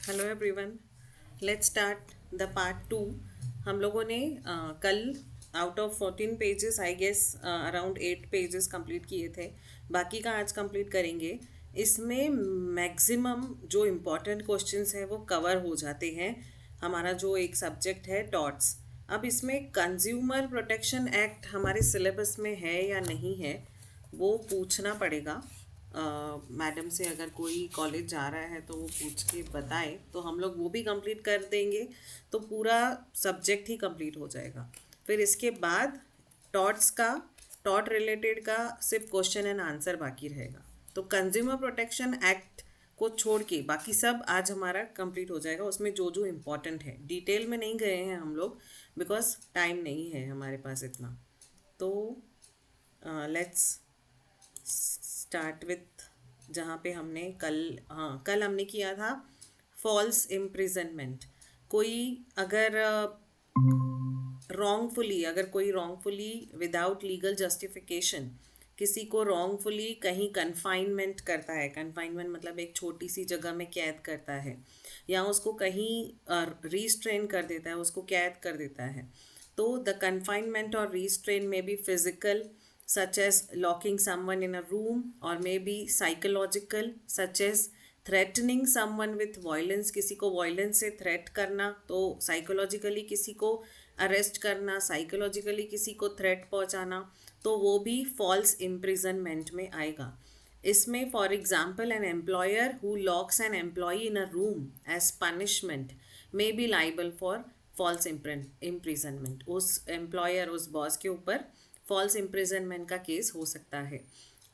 Hello everyone, let's start the part two. हम लोगों ने कल out of 14 pages I guess around 8 pages complete किए थे। बाकी का आज कंप्लीट करेंगे। इसमें मैक्सिमम जो इम्पोर्टेंट क्वेश्चंस हैं वो कवर हो जाते हैं। हमारा जो एक सब्जेक्ट है टॉट्स। अब इसमें कंज्यूमर प्रोटेक्शन एक्ट हमारे सिलेबस में है या नहीं है वो पूछना पड़ेगा। मैडम से अगर कोई कॉलेज जा रहा है तो वो पूछ के बताए तो हम लोग वो भी कंप्लीट कर देंगे, तो पूरा सब्जेक्ट ही कंप्लीट हो जाएगा। फिर इसके बाद टॉट्स का टॉट रिलेटेड का सिर्फ क्वेश्चन एंड आंसर बाकी रहेगा। तो कंज्यूमर प्रोटेक्शन एक्ट को छोड़ के बाकी सब आज हमारा कंप्लीट हो जाएगा। उसमें जो जो इम्पोर्टेंट है डिटेल में नहीं गए हैं हम लोग, बिकॉज टाइम नहीं है हमारे पास इतना। तो लेट्स स्टार्ट विथ जहाँ पे हमने कल हमने किया था फॉल्स इम्प्रिजनमेंट। कोई अगर अगर कोई रॉन्गफुली विदाउट लीगल जस्टिफिकेशन किसी को रॉन्गफुली कहीं कन्फाइनमेंट करता है, कन्फाइनमेंट मतलब एक छोटी सी जगह में कैद करता है, या उसको कहीं रिस्ट्रेन कर देता है, उसको कैद कर देता है, तो द कन्फाइनमेंट और रिस्ट्रेन में B physical such as locking someone in a room, or maybe psychological such as threatening someone with violence, किसी को violence से threat करना, तो psychologically किसी को arrest करना, psychologically किसी को threat पहुंचाना, तो वो भी false imprisonment में आएगा। इसमें for example an employer who locks an employee in a room as punishment may be liable for false imprisonment. उस एम्प्लॉयर उस बॉस के ऊपर फॉल्स इम्प्रिजनमेंट का केस हो सकता है।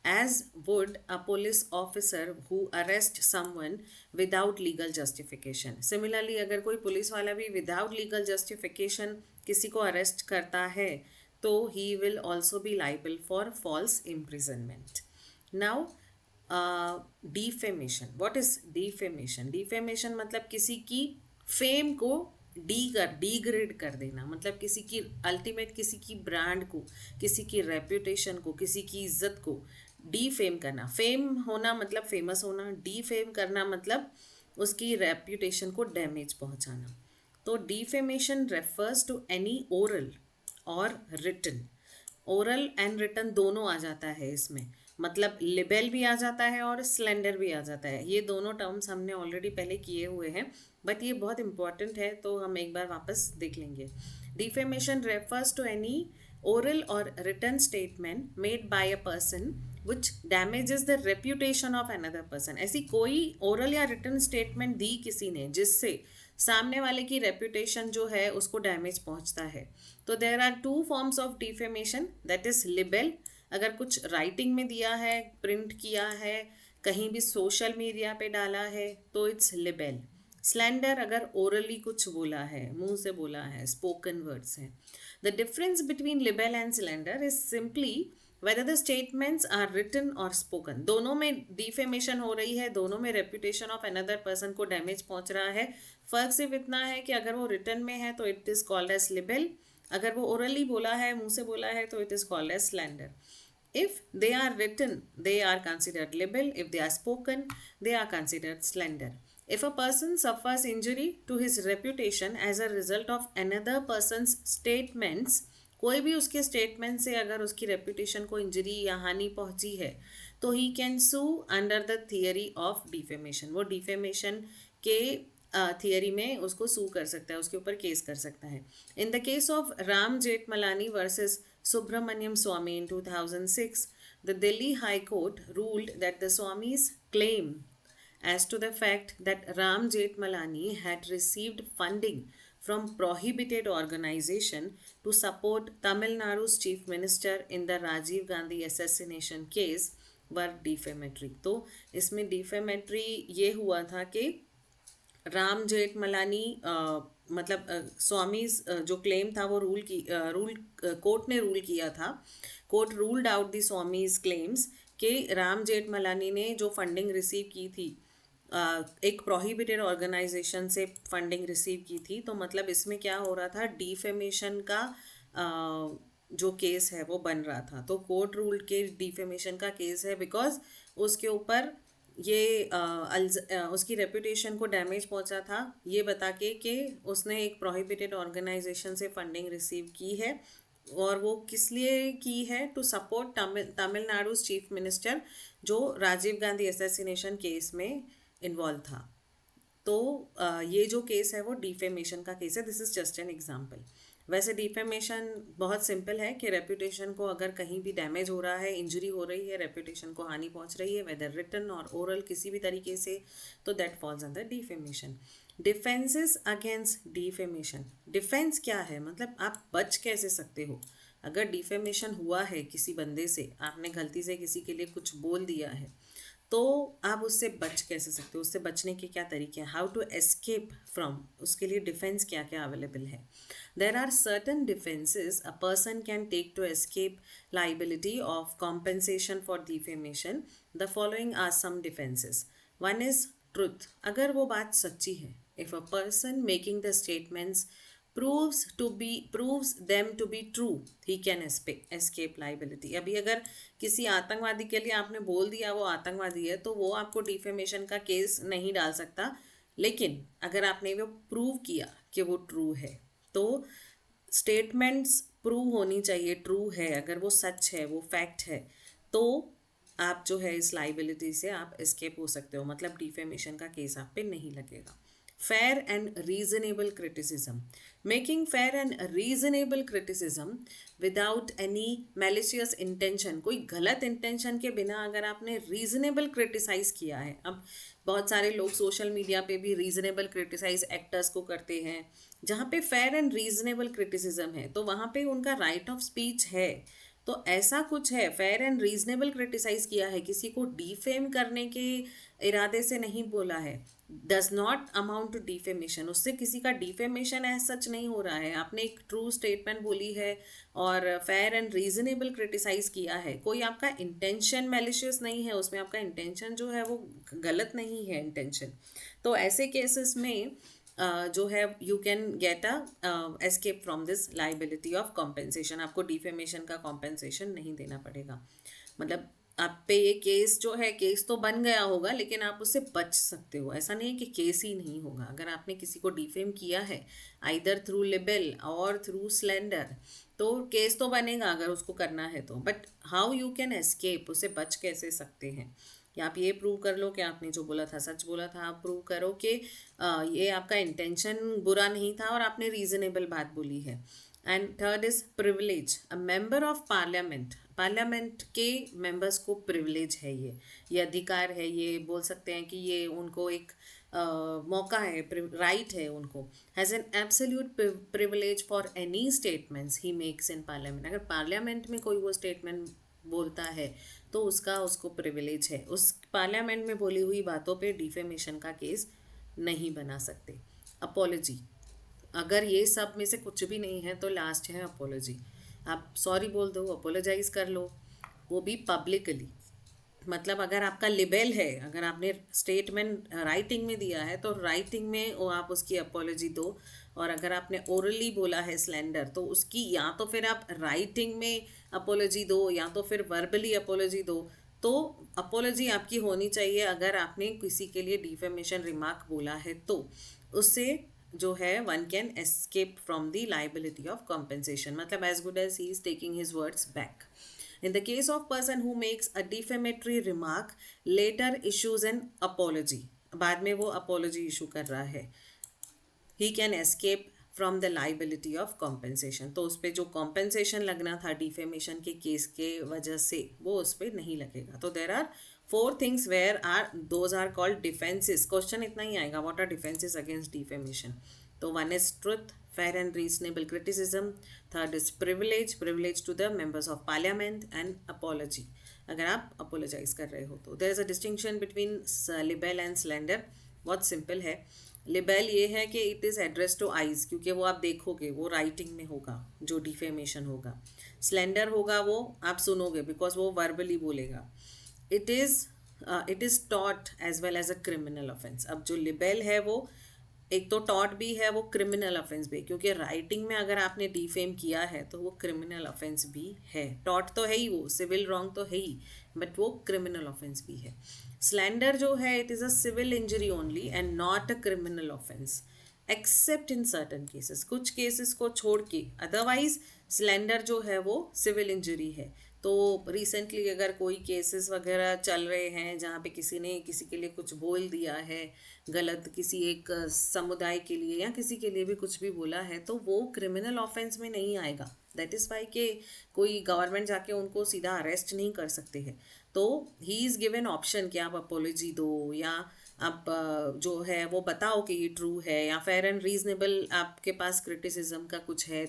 As would a police officer who arrest someone without legal justification. Similarly अगर कोई पुलिस वाला भी विदाउट लीगल जस्टिफिकेशन किसी को अरेस्ट करता है तो he will also be liable for false imprisonment. Now defamation. What is defamation? Defamation मतलब किसी की फेम को डिग्रेड कर देना, मतलब किसी की अल्टीमेट किसी की ब्रांड को, किसी की रेप्यूटेशन को, किसी की इज्जत को डीफेम करना। फेम होना मतलब फेमस होना, डीफेम करना मतलब उसकी रेप्यूटेशन को डैमेज पहुंचाना। तो defamation refers to any oral or written. Oral and written दोनों आ जाता है इसमें, मतलब लिबेल भी आ जाता है और स्लेंडर भी आ जाता है। ये दोनों टर्म्स हमने ऑलरेडी पहले किए हुए हैं, बट ये बहुत इंपॉर्टेंट है तो हम एक बार वापस देख लेंगे। Defamation refers to any oral or written statement made by a person which damages the reputation of another person. ऐसी कोई ओरल या रिटन स्टेटमेंट दी किसी ने जिससे सामने वाले की रेप्यूटेशन जो है उसको डैमेज पहुंचता है। तो there are two forms of defamation, that is libel. अगर कुछ राइटिंग में दिया है, प्रिंट किया है, कहीं भी सोशल मीडिया पे डाला है तो इट्स लिबेल। स्लैंडर अगर ओरली कुछ बोला है, मुंह से बोला है, स्पोकन वर्ड्स हैं। The difference between libel and slander is simply whether the statements are written or spoken। दोनों में डिफेमेशन हो रही है, दोनों में रेप्यूटेशन ऑफ अनदर पर्सन को डैमेज पहुंच रहा है। फर्क सिर्फ इतना है कि अगर वो रिटन में है तो इट इज कॉल्ड एज लिबेल, अगर वो ओरली बोला है, मुंह से बोला है, तो it is called as slander. If they are written, they are considered libel. If they are spoken, they are considered slander. If a person suffers injury to his reputation as a result of another person's statements, कोई भी उसके statement से अगर उसकी reputation को injury या हानि पहुंची है तो he can sue under the theory of defamation. वो डिफेमेशन के थियरी में उसको सू कर सकता है, उसके ऊपर केस कर सकता है। In the case of Ram Jethmalani versus Subramaniam Swamy in 2006, the Delhi High Court ruled that the Swamy's claim as to the fact that Ram Jethmalani had received funding from prohibited organization to support Tamil Nadu's chief minister in the Rajiv Gandhi assassination case were defamatory। तो इसमें defamatory ये हुआ था कि राम जेठमलानी मतलब स्वामी जो claim था वो रूल कोर्ट ने रूल किया था। Court ruled out the Swamy's claims कि राम जेठमलानी ने जो फंडिंग रिसीव की थी, एक प्रोहिबिटेड ऑर्गेनाइजेशन से फंडिंग रिसीव की थी। तो मतलब इसमें क्या हो रहा था, डिफेमेशन का जो केस है वो बन रहा था। तो कोर्ट रूल के डिफेमेशन का केस है बिकॉज उसके ऊपर ये उसकी रेपुटेशन को डैमेज पहुंचा था ये बता के कि उसने एक प्रोहिबिटेड ऑर्गेनाइजेशन से फंडिंग रिसीव की है, और वो किस लिए की है, to support Tamil Nadu chief minister जो राजीव गांधी असैसिनेशन केस में इन्वॉल्व था। तो ये जो केस है वो डिफेमेशन का केस है। This is just an example. वैसे डिफेमेशन बहुत सिंपल है कि रेपुटेशन को अगर कहीं भी डैमेज हो रहा है, इंजरी हो रही है, रेपुटेशन को हानि पहुंच रही है, वेदर रिटन और ओरल किसी भी तरीके से, तो that falls under defamation. Defences against defamation. Defence क्या है, मतलब आप बच कैसे सकते हो। अगर डिफेमेशन हुआ है किसी बंदे से, आपने गलती से किसी के लिए कुछ बोल दिया है, तो आप उससे बच कैसे सकते हो, उससे बचने के क्या तरीके हैं, हाउ टू एस्केप फ्रॉम, उसके लिए डिफेंस क्या क्या अवेलेबल है। There are certain defences a person can take to escape liability of compensation for defamation. The following are some defences. One is truth, अगर वो बात सच्ची है, if a person making the statements proves them to be true, he can escape liability। अभी अगर किसी आतंकवादी के लिए आपने बोल दिया वो आतंकवादी है, तो वो आपको डिफेमेशन का केस नहीं डाल सकता, लेकिन अगर आपने वो प्रूव किया कि वो ट्रू है, तो स्टेटमेंट्स प्रूव होनी चाहिए ट्रू है, अगर वो सच है, वो फैक्ट है, तो आप जो है इस लाइबिलिटी से आप एस्केप हो सकते हो, मतलब डिफेमेशन का केस आप पे नहीं लगेगा। Fair and reasonable criticism. Making fair and reasonable criticism without any malicious intention, कोई गलत इंटेंशन के बिना अगर आपने रीजनेबल क्रिटिसाइज किया है। अब बहुत सारे लोग सोशल मीडिया पे भी रीजनेबल क्रिटिसाइज एक्टर्स को करते हैं, जहाँ पे फेयर एंड रीजनेबल क्रिटिसिज्म है तो वहाँ पे उनका राइट ऑफ स्पीच है। तो ऐसा कुछ है, फेयर एंड रीजनेबल क्रिटिसाइज किया है, किसी को डिफेम करने के इरादे से नहीं बोला है, does not amount to defamation. उससे किसी का डिफेमेशन एज सच नहीं हो रहा है, आपने एक ट्रू स्टेटमेंट बोली है और फेयर एंड रीजनेबल क्रिटिसाइज किया है, कोई आपका इंटेंशन मैलिशियस नहीं है उसमें, आपका इंटेंशन जो है वो गलत नहीं है इंटेंशन। तो ऐसे केसेस में जो है you can get a escape from this liability of compensation, आपको डिफेमेशन का कॉम्पेंसेशन नहीं देना पड़ेगा। मतलब आप पे ये केस जो है, केस तो बन गया होगा लेकिन आप उससे बच सकते हो, ऐसा नहीं कि केस ही नहीं होगा। अगर आपने किसी को डिफेम किया है आइदर थ्रू लिबेल और थ्रू स्लेंडर, तो केस तो बनेगा अगर उसको करना है तो, but how you can escape, उससे बच कैसे सकते हैं, या आप ये प्रूव कर लो कि आपने जो बोला था सच बोला था, आप प्रूव करो कि ये आपका इंटेंशन बुरा नहीं था और आपने रीजनेबल बात बोली है। And third is privilege. A member of parliament, parliament के मेंबर्स को प्रिविलेज है, ये अधिकार है, ये बोल सकते हैं कि ये उनको एक मौका है, राइट है उनको, has an absolute privilege for any statements he makes in parliament. अगर पार्लियामेंट में कोई वो स्टेटमेंट बोलता है तो उसको प्रिविलेज है, उस पार्लियामेंट में बोली हुई बातों पे डिफेमेशन का केस नहीं बना सकते। अपोलॉजी, अगर ये सब में से कुछ भी नहीं है तो लास्ट है अपोलॉजी। आप सॉरी बोल दो, अपोलोजाइज कर लो, वो भी पब्लिकली। मतलब अगर आपका लिबेल है, अगर आपने स्टेटमेंट राइटिंग में दिया है तो राइटिंग में वो आप उसकी अपोलॉजी दो, और अगर आपने ओरली बोला है स्लेंडर तो उसकी या तो फिर आप राइटिंग में अपोलॉजी दो या तो फिर वर्बली अपोलॉजी दो। तो अपोलॉजी आपकी होनी चाहिए अगर आपने किसी के लिए डिफेमेशन रिमार्क बोला है, तो उससे जो है one can escape from the liability of compensation, मतलब as good as he is taking his words back. In the case of person who makes a defamatory remark, later issues an apology, बाद में वो apology issue कर रहा है, he can escape from the liability of compensation। तो उस पर जो compensation लगना था defamation के केस के वजह से वो उस पर नहीं लगेगा। तो there are 4 things where those are called defenses। Question इतना ही आएगा, what are defenses against defamation। तो one is truth, fair and reasonable criticism, third is privilege to the members of parliament, and apology, अगर आप apologize कर रहे हो तो। there is a distinction between libel and slander, बहुत simple है। Libel ये है कि it is address to eyes, क्योंकि वो आप देखोगे, वो राइटिंग में होगा जो डिफेमेशन होगा। स्लेंडर होगा वो आप सुनोगे बिकॉज वो वर्बली बोलेगा। इट इज़ टॉट as well as a criminal offence. अब जो लिबेल है वो एक तो टॉट भी है, वो क्रिमिनल ऑफेंस भी, क्योंकि राइटिंग में अगर आपने डिफेम किया है तो वो क्रिमिनल ऑफेंस भी है। टॉट तो है ही, वो सिविल रॉन्ग तो है ही, बट वो क्रिमिनल ऑफेंस भी है। स्लैंडर जो है it is a civil injury only and not a criminal offence except in certain cases, कुछ केसेस को छोड़ के, अदरवाइज स्लेंडर जो है वो सिविल इंजरी है। तो रिसेंटली अगर कोई केसेस वगैरह चल रहे हैं जहाँ पे किसी ने किसी के लिए कुछ बोल दिया है गलत, किसी एक समुदाय के लिए या किसी के लिए भी कुछ भी बोला है, तो वो क्रिमिनल ऑफेंस में नहीं आएगा। दैट इज़ वाई के कोई गवर्नमेंट जाके उनको सीधा अरेस्ट नहीं कर सकते हैं। तो ही इज़ गिवन ऑप्शन कि आप अपोलॉजी दो या आप जो है वो बताओ कि ये ट्रू है, या फेयर एंड रीजनेबल आपके पास क्रिटिसिज्म का कुछ है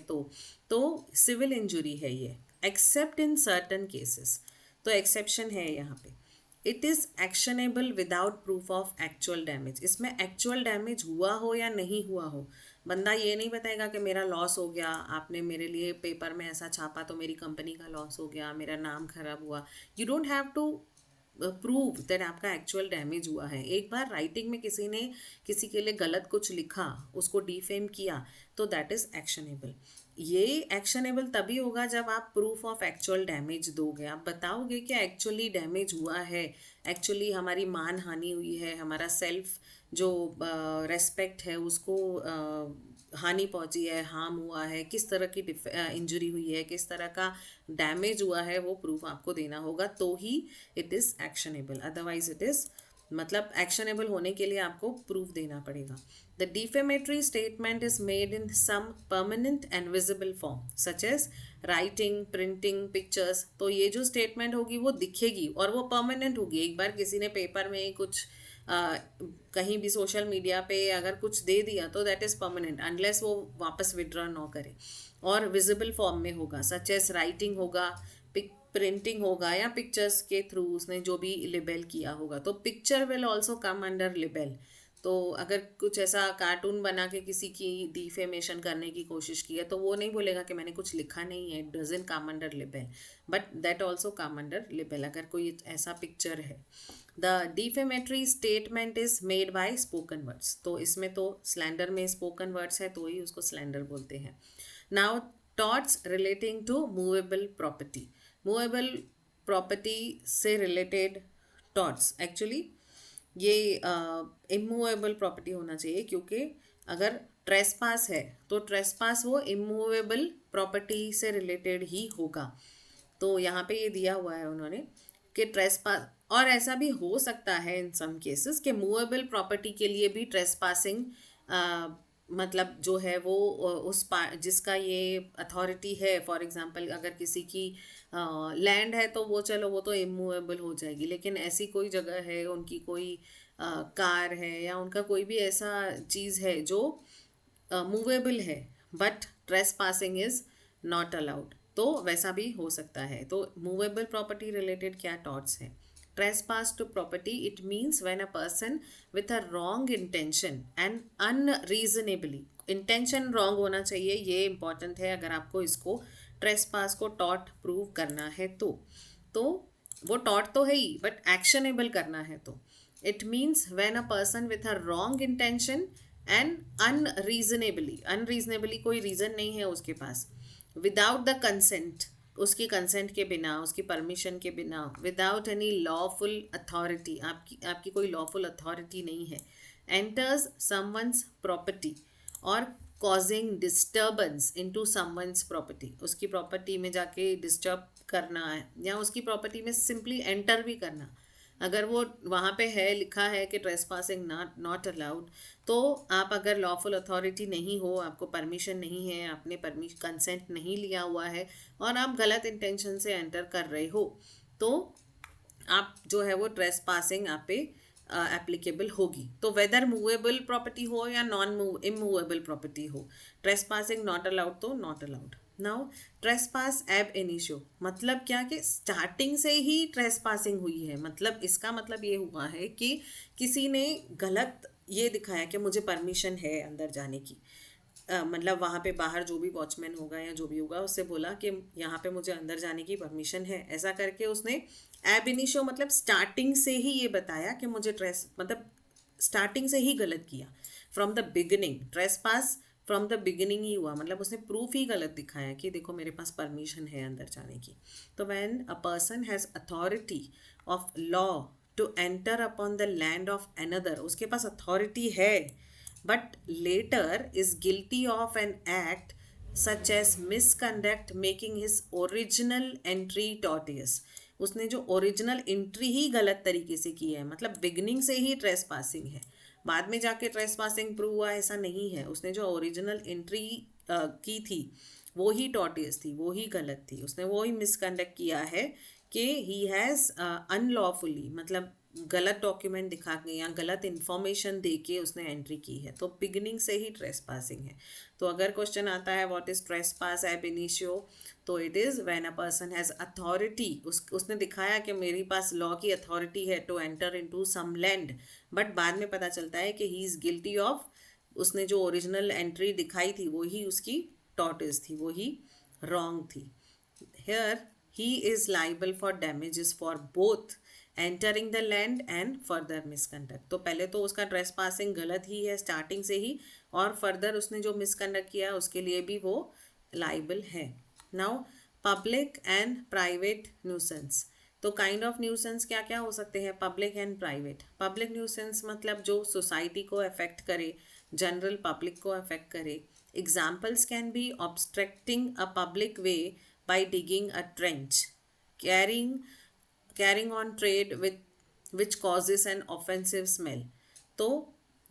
तो सिविल इंजुरी है ये, एक्सेप्ट इन सर्टन केसेस। तो एक्सेप्शन है यहाँ पे। It is actionable without proof of actual damage. इसमें एक्चुअल डैमेज हुआ हो या नहीं हुआ हो, बंदा ये नहीं बताएगा कि मेरा लॉस हो गया, आपने मेरे लिए पेपर में ऐसा छापा तो मेरी कंपनी का लॉस हो गया, मेरा नाम खराब हुआ। You don't have to prove that आपका एक्चुअल डैमेज हुआ है। एक बार राइटिंग में किसी ने किसी के लिए गलत कुछ लिखा, उसको डिफेम किया, तो दैट इज़ एक्शनेबल। ये एक्शनेबल तभी होगा जब आप प्रूफ ऑफ एक्चुअल डैमेज दोगे, आप बताओगे कि एक्चुअली डैमेज हुआ है, एक्चुअली हमारी मान हानि हुई है, हमारा सेल्फ जो रेस्पेक्ट है उसको हानि पहुंची है, हार्म हुआ है, किस तरह की इंजरी हुई है, किस तरह का डैमेज हुआ है, वो प्रूफ आपको देना होगा, तो ही it is actionable. Otherwise it is, मतलब एक्शनेबल होने के लिए आपको प्रूफ देना पड़ेगा। The defamatory statement is made in some permanent and visible form such as writing, printing, pictures. तो ये जो स्टेटमेंट होगी वो दिखेगी और वो परमानेंट होगी। एक बार किसी ने पेपर में कुछ कहीं भी सोशल मीडिया पे अगर कुछ दे दिया तो दैट इज़ परमानेंट अनलेस वो वापस विड्रॉ ना करे। और विजिबल फॉर्म में होगा, सच एज राइटिंग होगा, प्रिंटिंग होगा, या पिक्चर्स के थ्रू उसने जो भी लिबेल किया होगा। तो picture will also come under libel. तो अगर कुछ ऐसा कार्टून बना के किसी की डिफेमेशन करने की कोशिश की है तो वो नहीं बोलेगा कि मैंने कुछ लिखा नहीं है, it doesn't come under libel, but that also come under libel अगर कोई ऐसा पिक्चर है। The defamatory statement is made by spoken words. तो इसमें तो स्लैंडर में स्पोकन वर्ड्स है तो ही उसको स्लैंडर बोलते हैं। Now torts relating to movable property. Movable property से रिलेटेड टॉट्स, एक्चुअली ये इमूवेबल प्रॉपर्टी होना चाहिए, क्योंकि अगर ट्रेसपास है तो ट्रेसपास वो इमूवेबल प्रॉपर्टी से रिलेटेड ही होगा। तो यहाँ पे ये दिया हुआ है उन्होंने कि ट्रेसपास, और ऐसा भी हो सकता है इन सम केसेस कि मूवेबल प्रॉपर्टी के लिए भी ट्रेसपासिंग मतलब जो है वो उस जिसका ये अथॉरिटी है, फॉर एग्जांपल अगर किसी की लैंड है तो वो चलो वो तो इमूवेबल हो जाएगी, लेकिन ऐसी कोई जगह है, उनकी कोई कार है या उनका कोई भी ऐसा चीज़ है जो मूवेबल है but trespassing is not allowed, तो वैसा भी हो सकता है। तो मूवेबल प्रॉपर्टी रिलेटेड क्या टॉट्स हैं? Trespass to property, it means when a person with a wrong intention and unreasonably, intention wrong होना चाहिए, ये important है अगर आपको इसको trespass को tort prove करना है तो वो tort तो है ही but actionable करना है तो it means when a person with a wrong intention and unreasonably कोई reason नहीं है उसके पास, without the consent, उसकी कंसेंट के बिना, उसकी परमिशन के बिना, विदाउट एनी लॉफुल अथॉरिटी, आपकी कोई लॉफुल अथॉरिटी नहीं है, एंटर्स समवंस प्रॉपर्टी और causing disturbance into someone's property, उसकी प्रॉपर्टी में जाके डिस्टर्ब करना है या उसकी प्रॉपर्टी में सिंपली एंटर भी करना। अगर वो वहाँ पे है, लिखा है कि ट्रेसपासिंग नॉट अलाउड, तो आप अगर लॉफुल अथॉरिटी नहीं हो, आपको परमिशन नहीं है, आपने कंसेंट नहीं लिया हुआ है और आप गलत इंटेंशन से एंटर कर रहे हो, तो आप जो है वो ट्रेसपासिंग आप पे एप्लीकेबल होगी। तो वेदर मूवेबल प्रॉपर्टी हो या नॉन इमूवेबल प्रॉपर्टी हो, ट्रेसपासिंग नॉट अलाउड तो नॉट अलाउड। नाउ ट्रेसपास एब इनिशियो मतलब क्या कि स्टार्टिंग से ही ट्रेसपासिंग हुई है, मतलब इसका मतलब ये हुआ है कि किसी ने गलत ये दिखाया कि मुझे परमिशन है अंदर जाने की, मतलब वहाँ पे बाहर जो भी वॉचमैन होगा या जो भी होगा उससे बोला कि यहाँ पे मुझे अंदर जाने की परमिशन है, ऐसा करके उसने एब इनिशियो मतलब स्टार्टिंग से ही ये बताया कि मुझे मतलब स्टार्टिंग से ही गलत किया, from the beginning, trespass from the beginning ही हुआ, मतलब उसने प्रूफ ही गलत दिखाया कि देखो मेरे पास परमिशन है अंदर जाने की। तो when a person has authority of law to enter upon the land of another, उसके पास अथॉरिटी है, but latter is guilty of an act such as misconduct making his original entry tortious, उसने जो ओरिजिनल एंट्री ही गलत तरीके से की है, मतलब बिगनिंग से ही ट्रेस पासिंग है, बाद में जाके ट्रेस पासिंग प्रूव हुआ ऐसा नहीं है। उसने जो ओरिजिनल एंट्री की थी वो ही टॉर्टियस थी, वो ही गलत थी, उसने वो ही मिसकंडक्ट किया है कि ही हैज़ अनलॉफुली, मतलब गलत डॉक्यूमेंट दिखा के या गलत इन्फॉर्मेशन दे के उसने एंट्री की है, तो बिगनिंग से ही ट्रेस पासिंग है। तो अगर क्वेश्चन आता है what is trace pass ab initio, तो it is when a person has authority, उसने दिखाया कि मेरे पास लॉ की अथॉरिटी है to enter into some land, but बाद में पता चलता है कि ही इज़ गिल्टी ऑफ, उसने जो ओरिजिनल एंट्री दिखाई थी वो ही उसकी टॉर्टिस थी, वो ही रॉन्ग थी। Here he is liable for damages for both entering the land and further misconduct। तो पहले तो उसका ट्रेस पासिंग गलत ही है स्टार्टिंग से ही, और फर्दर उसने जो मिसकंडक्ट किया उसके लिए भी वो लाइबल है। Now public and private nuisance, तो काइंड ऑफ न्यूसेंस क्या क्या हो सकते हैं, public and private. Public nuisance मतलब जो सोसाइटी को अफेक्ट करे, जनरल पब्लिक को अफेक्ट करे। Examples can be obstructing a public way by digging a trench, carrying on trade with which causes an offensive smell। तो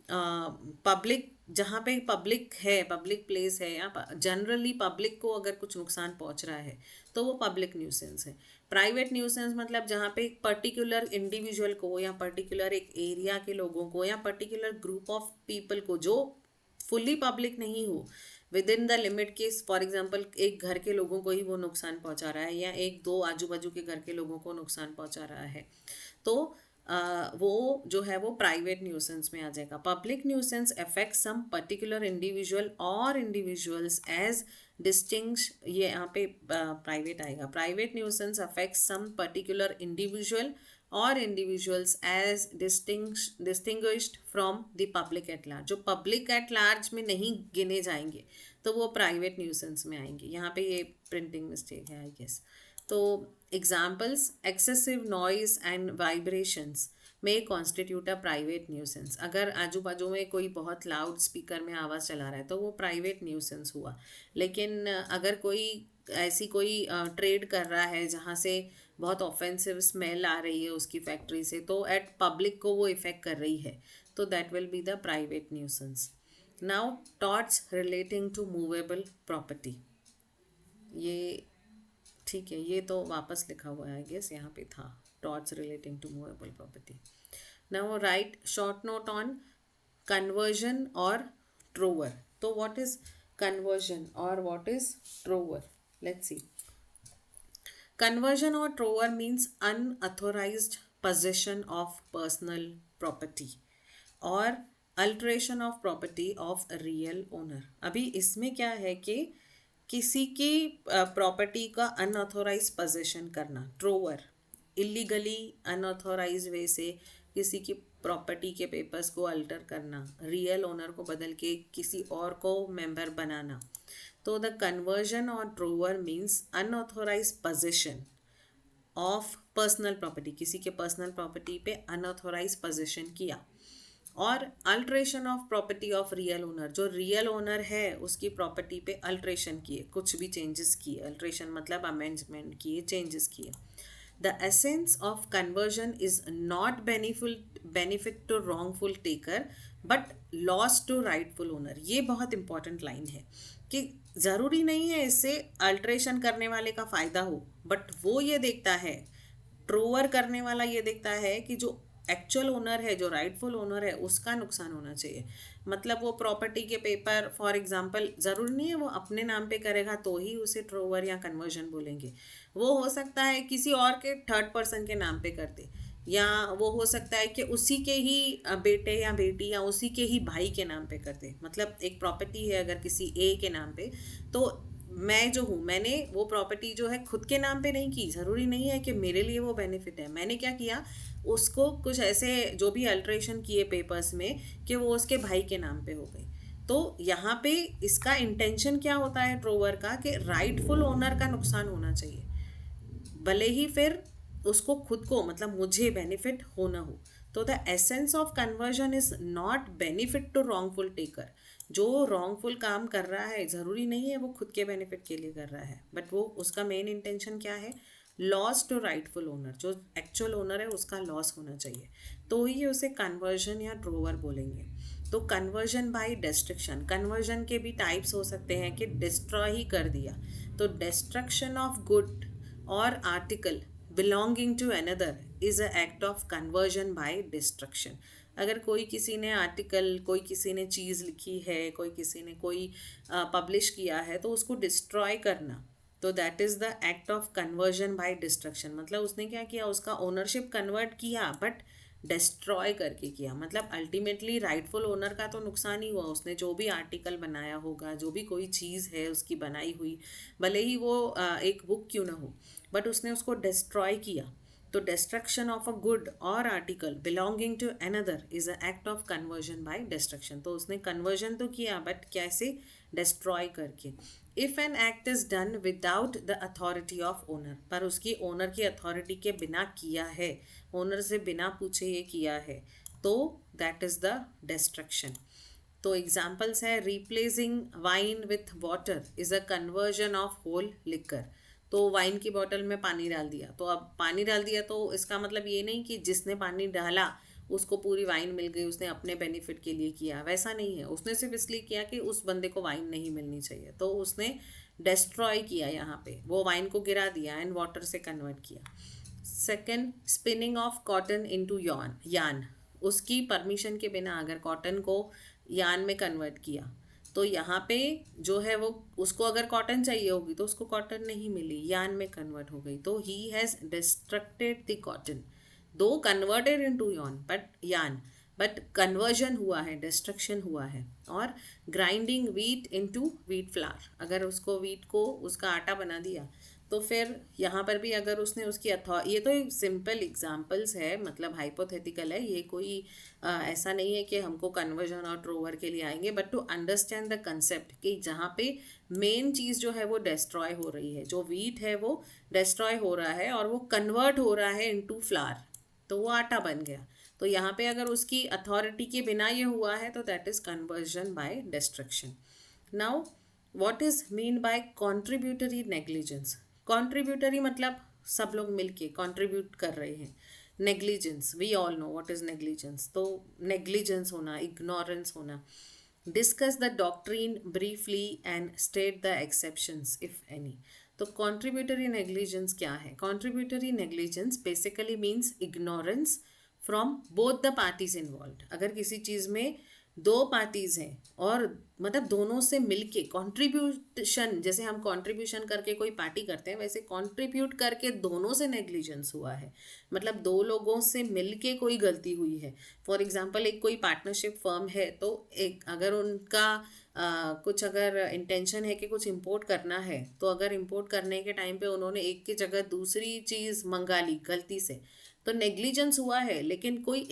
पब्लिक, जहाँ पे public है, पब्लिक प्लेस है या जनरली पब्लिक को अगर कुछ नुकसान पहुँच रहा है तो वो पब्लिक न्यूसेंस है। प्राइवेट न्यूसेंस मतलब जहाँ पे एक पर्टिकुलर इंडिविजुअल को या पर्टिकुलर एक एरिया के लोगों को या पर्टिकुलर ग्रुप ऑफ पीपल को जो फुल्ली पब्लिक नहीं हो, विद इन द लिमिट के, फॉर एग्जांपल एक घर के लोगों को ही वो नुकसान पहुंचा रहा है या एक दो आजू बाजू के घर के लोगों को नुकसान पहुंचा रहा है, तो वो जो है वो प्राइवेट न्यूसेंस में आ जाएगा। Public nuisance affect some particular individual or individuals as distinguish, ये यहाँ पे प्राइवेट आएगा। Private nuisance affect some particular individual or individuals as distinguished from the public at large, जो पब्लिक एट लार्ज में नहीं गिने जाएंगे तो वो प्राइवेट न्यूसेंस में आएंगे। यहाँ पे ये प्रिंटिंग मिस्टेक है आई गेस। तो examples, excessive noise and vibrations में कॉन्स्टिट्यूट अ प्राइवेट न्यूसेंस, अगर आजू बाजू में कोई बहुत लाउड स्पीकर में आवाज़ चला रहा है तो वो प्राइवेट न्यूसेंस हुआ। लेकिन अगर कोई ऐसी कोई ट्रेड कर रहा है जहाँ से बहुत ऑफेंसिव स्मेल आ रही है उसकी फैक्ट्री से, तो एट पब्लिक को वो इफेक्ट कर रही है, तो that will be the private nuisance. Now torts relating to movable property, ये ठीक है, ये तो वापस लिखा हुआ है आई गेस, यहाँ पे था torts relating to movable property. Now write short note on conversion or trover. तो what is conversion or what is trover, let's see. Conversion or trover means unauthorized possession of personal property or alteration of property of a real owner। अभी इसमें क्या है कि किसी की property का unauthorized possession करना, ट्रोवर, इलीगली अनऑथोराइज वे से किसी की प्रॉपर्टी के पेपर्स को अल्टर करना, रियल ओनर को बदल के किसी और को मेंबर बनाना। तो the conversion or trover means unauthorise possession of personal property, किसी के पर्सनल प्रॉपर्टी पे अनऑथोराइज पोजेशन किया, और alteration of property of real owner, जो रियल ओनर है उसकी प्रॉपर्टी पे अल्ट्रेशन किए, कुछ भी चेंजेस किए, अल्ट्रेशन मतलब अमेंडमेंट किए, चेंजेस किए। The essence of conversion is not benefit to wrongful taker but loss to rightful owner। ये बहुत इंपॉर्टेंट लाइन है कि ज़रूरी नहीं है इससे अल्ट्रेशन करने वाले का फ़ायदा हो, बट वो ये देखता है, ट्रोवर करने वाला ये देखता है कि जो एक्चुअल ओनर है, जो राइटफुल ओनर है, उसका नुकसान होना चाहिए। मतलब वो प्रॉपर्टी के पेपर फॉर एग्जांपल ज़रूरी नहीं है वो अपने नाम पे करेगा तो ही उसे ट्रोवर या कन्वर्जन बोलेंगे, वो हो सकता है किसी और के थर्ड पर्सन के नाम पे कर दे, या वो हो सकता है कि उसी के ही बेटे या बेटी या उसी के ही भाई के नाम पे कर दे। मतलब एक प्रॉपर्टी है अगर किसी ए के नाम पे, तो मैं जो हूँ, मैंने वो प्रॉपर्टी जो है खुद के नाम पे नहीं की, ज़रूरी नहीं है कि मेरे लिए वो बेनिफिट है। मैंने क्या किया, उसको कुछ ऐसे जो भी अल्ट्रेशन किए पेपर्स में कि वो उसके भाई के नाम पे हो गई। तो यहाँ पे इसका इंटेंशन क्या होता है ड्रोवर का कि राइटफुल ओनर का नुकसान होना चाहिए, भले ही फिर उसको खुद को मतलब मुझे बेनिफिट हो ना हो। तो the essence of conversion is not benefit to wrongful taker. जो रॉन्गफुल काम कर रहा है ज़रूरी नहीं है वो खुद के बेनिफिट के लिए कर रहा है, बट वो उसका मेन इंटेंशन क्या है, लॉस टू राइटफुल ओनर, जो एक्चुअल ओनर है उसका लॉस होना चाहिए, तो ही उसे कन्वर्जन या ड्रोवर बोलेंगे। तो कन्वर्जन बाय डिस्ट्रक्शन, कन्वर्जन के भी टाइप्स हो सकते हैं कि डिस्ट्रॉय ही कर दिया, तो destruction of good or article belonging to another is a act of conversion by destruction। अगर कोई किसी ने आर्टिकल, कोई किसी ने चीज़ लिखी है, कोई किसी ने कोई पब्लिश किया है, तो उसको डिस्ट्रॉय करना, तो that is the act of conversion by destruction. मतलब उसने क्या किया, उसका ओनरशिप कन्वर्ट किया बट डिस्ट्रॉय करके किया, मतलब अल्टीमेटली राइटफुल ओनर का तो नुकसान ही हुआ। उसने जो भी आर्टिकल बनाया होगा, जो भी कोई चीज़ है उसकी बनाई हुई, भले ही वो एक बुक क्यों ना हो, बट उसने उसको डिस्ट्रॉय किया। तो destruction of a good or article belonging to another is a act of conversion by destruction. तो उसने कन्वर्जन तो किया बट कैसे, डिस्ट्रॉय करके। If an act is done without the authority of owner, पर उसकी ओनर की अथॉरिटी के बिना किया है, ओनर से बिना पूछे ये किया है, तो दैट इज द डिस्ट्रक्शन। तो एग्जाम्पल्स है, replacing wine with water is a conversion of whole liquor. तो वाइन की बोतल में पानी डाल दिया, तो अब पानी डाल दिया तो इसका मतलब ये नहीं कि जिसने पानी डाला उसको पूरी वाइन मिल गई, उसने अपने बेनिफिट के लिए किया, वैसा नहीं है। उसने सिर्फ इसलिए किया कि उस बंदे को वाइन नहीं मिलनी चाहिए, तो उसने डिस्ट्रॉय किया, यहाँ पे वो वाइन को गिरा दिया एंड वाटर से कन्वर्ट किया। Second, spinning of cotton into यान, उसकी परमिशन के बिना अगर कॉटन को यान में कन्वर्ट किया, तो यहाँ पे जो है वो, उसको अगर कॉटन चाहिए होगी तो उसको कॉटन नहीं मिली, यान में कन्वर्ट हो गई, तो he has distracted the cotton, दो कन्वर्टेड इनटू यान, बट कन्वर्जन हुआ है, डिस्ट्रक्शन हुआ है। और grinding wheat into wheat flour, अगर उसको वीट को उसका आटा बना दिया, तो फिर यहाँ पर भी अगर उसने उसकी ये तो एक सिंपल एग्जांपल्स है, मतलब हाइपोथेटिकल है, ये कोई ऐसा नहीं है कि हमको कन्वर्जन और ड्रोवर के लिए आएंगे, but to understand the concept कि जहाँ पे मेन चीज़ जो है वो डिस्ट्रॉय हो रही है, जो वीट है वो डिस्ट्रॉय हो रहा है और वो कन्वर्ट हो रहा है इनटू फ्लावर, तो वो आटा बन गया। तो यहाँ पे अगर उसकी अथॉरिटी के बिना ये हुआ है तो that is conversion by destruction. Now what is mean by contributory negligence. Contributory मतलब सब लोग मिलके कॉन्ट्रीब्यूट कर रहे हैं। Negligence, we all know what is negligence. तो नेग्लिजेंस होना, इग्नोरेंस होना। Discuss the doctrine briefly and state the exceptions if any. तो कॉन्ट्रीब्यूटरी नेग्लिजेंस क्या है? Contributory negligence basically means ignorance from both the parties involve. अगर किसी चीज़ में दो पार्टीज हैं और मतलब दोनों से मिलके कंट्रीब्यूशन, जैसे हम कंट्रीब्यूशन करके कोई पार्टी करते हैं, वैसे कंट्रीब्यूट करके दोनों से नेग्लिजेंस हुआ है, मतलब दो लोगों से मिलके कोई गलती हुई है। फॉर एग्जांपल, एक कोई पार्टनरशिप फर्म है, तो एक अगर उनका कुछ अगर इंटेंशन है कि कुछ इंपोर्ट करना है, तो अगर इंपोर्ट करने के टाइम पे उन्होंने एक की जगह दूसरी चीज़ मंगा ली गलती से, तो नेग्लिजेंस हुआ है। लेकिन कोई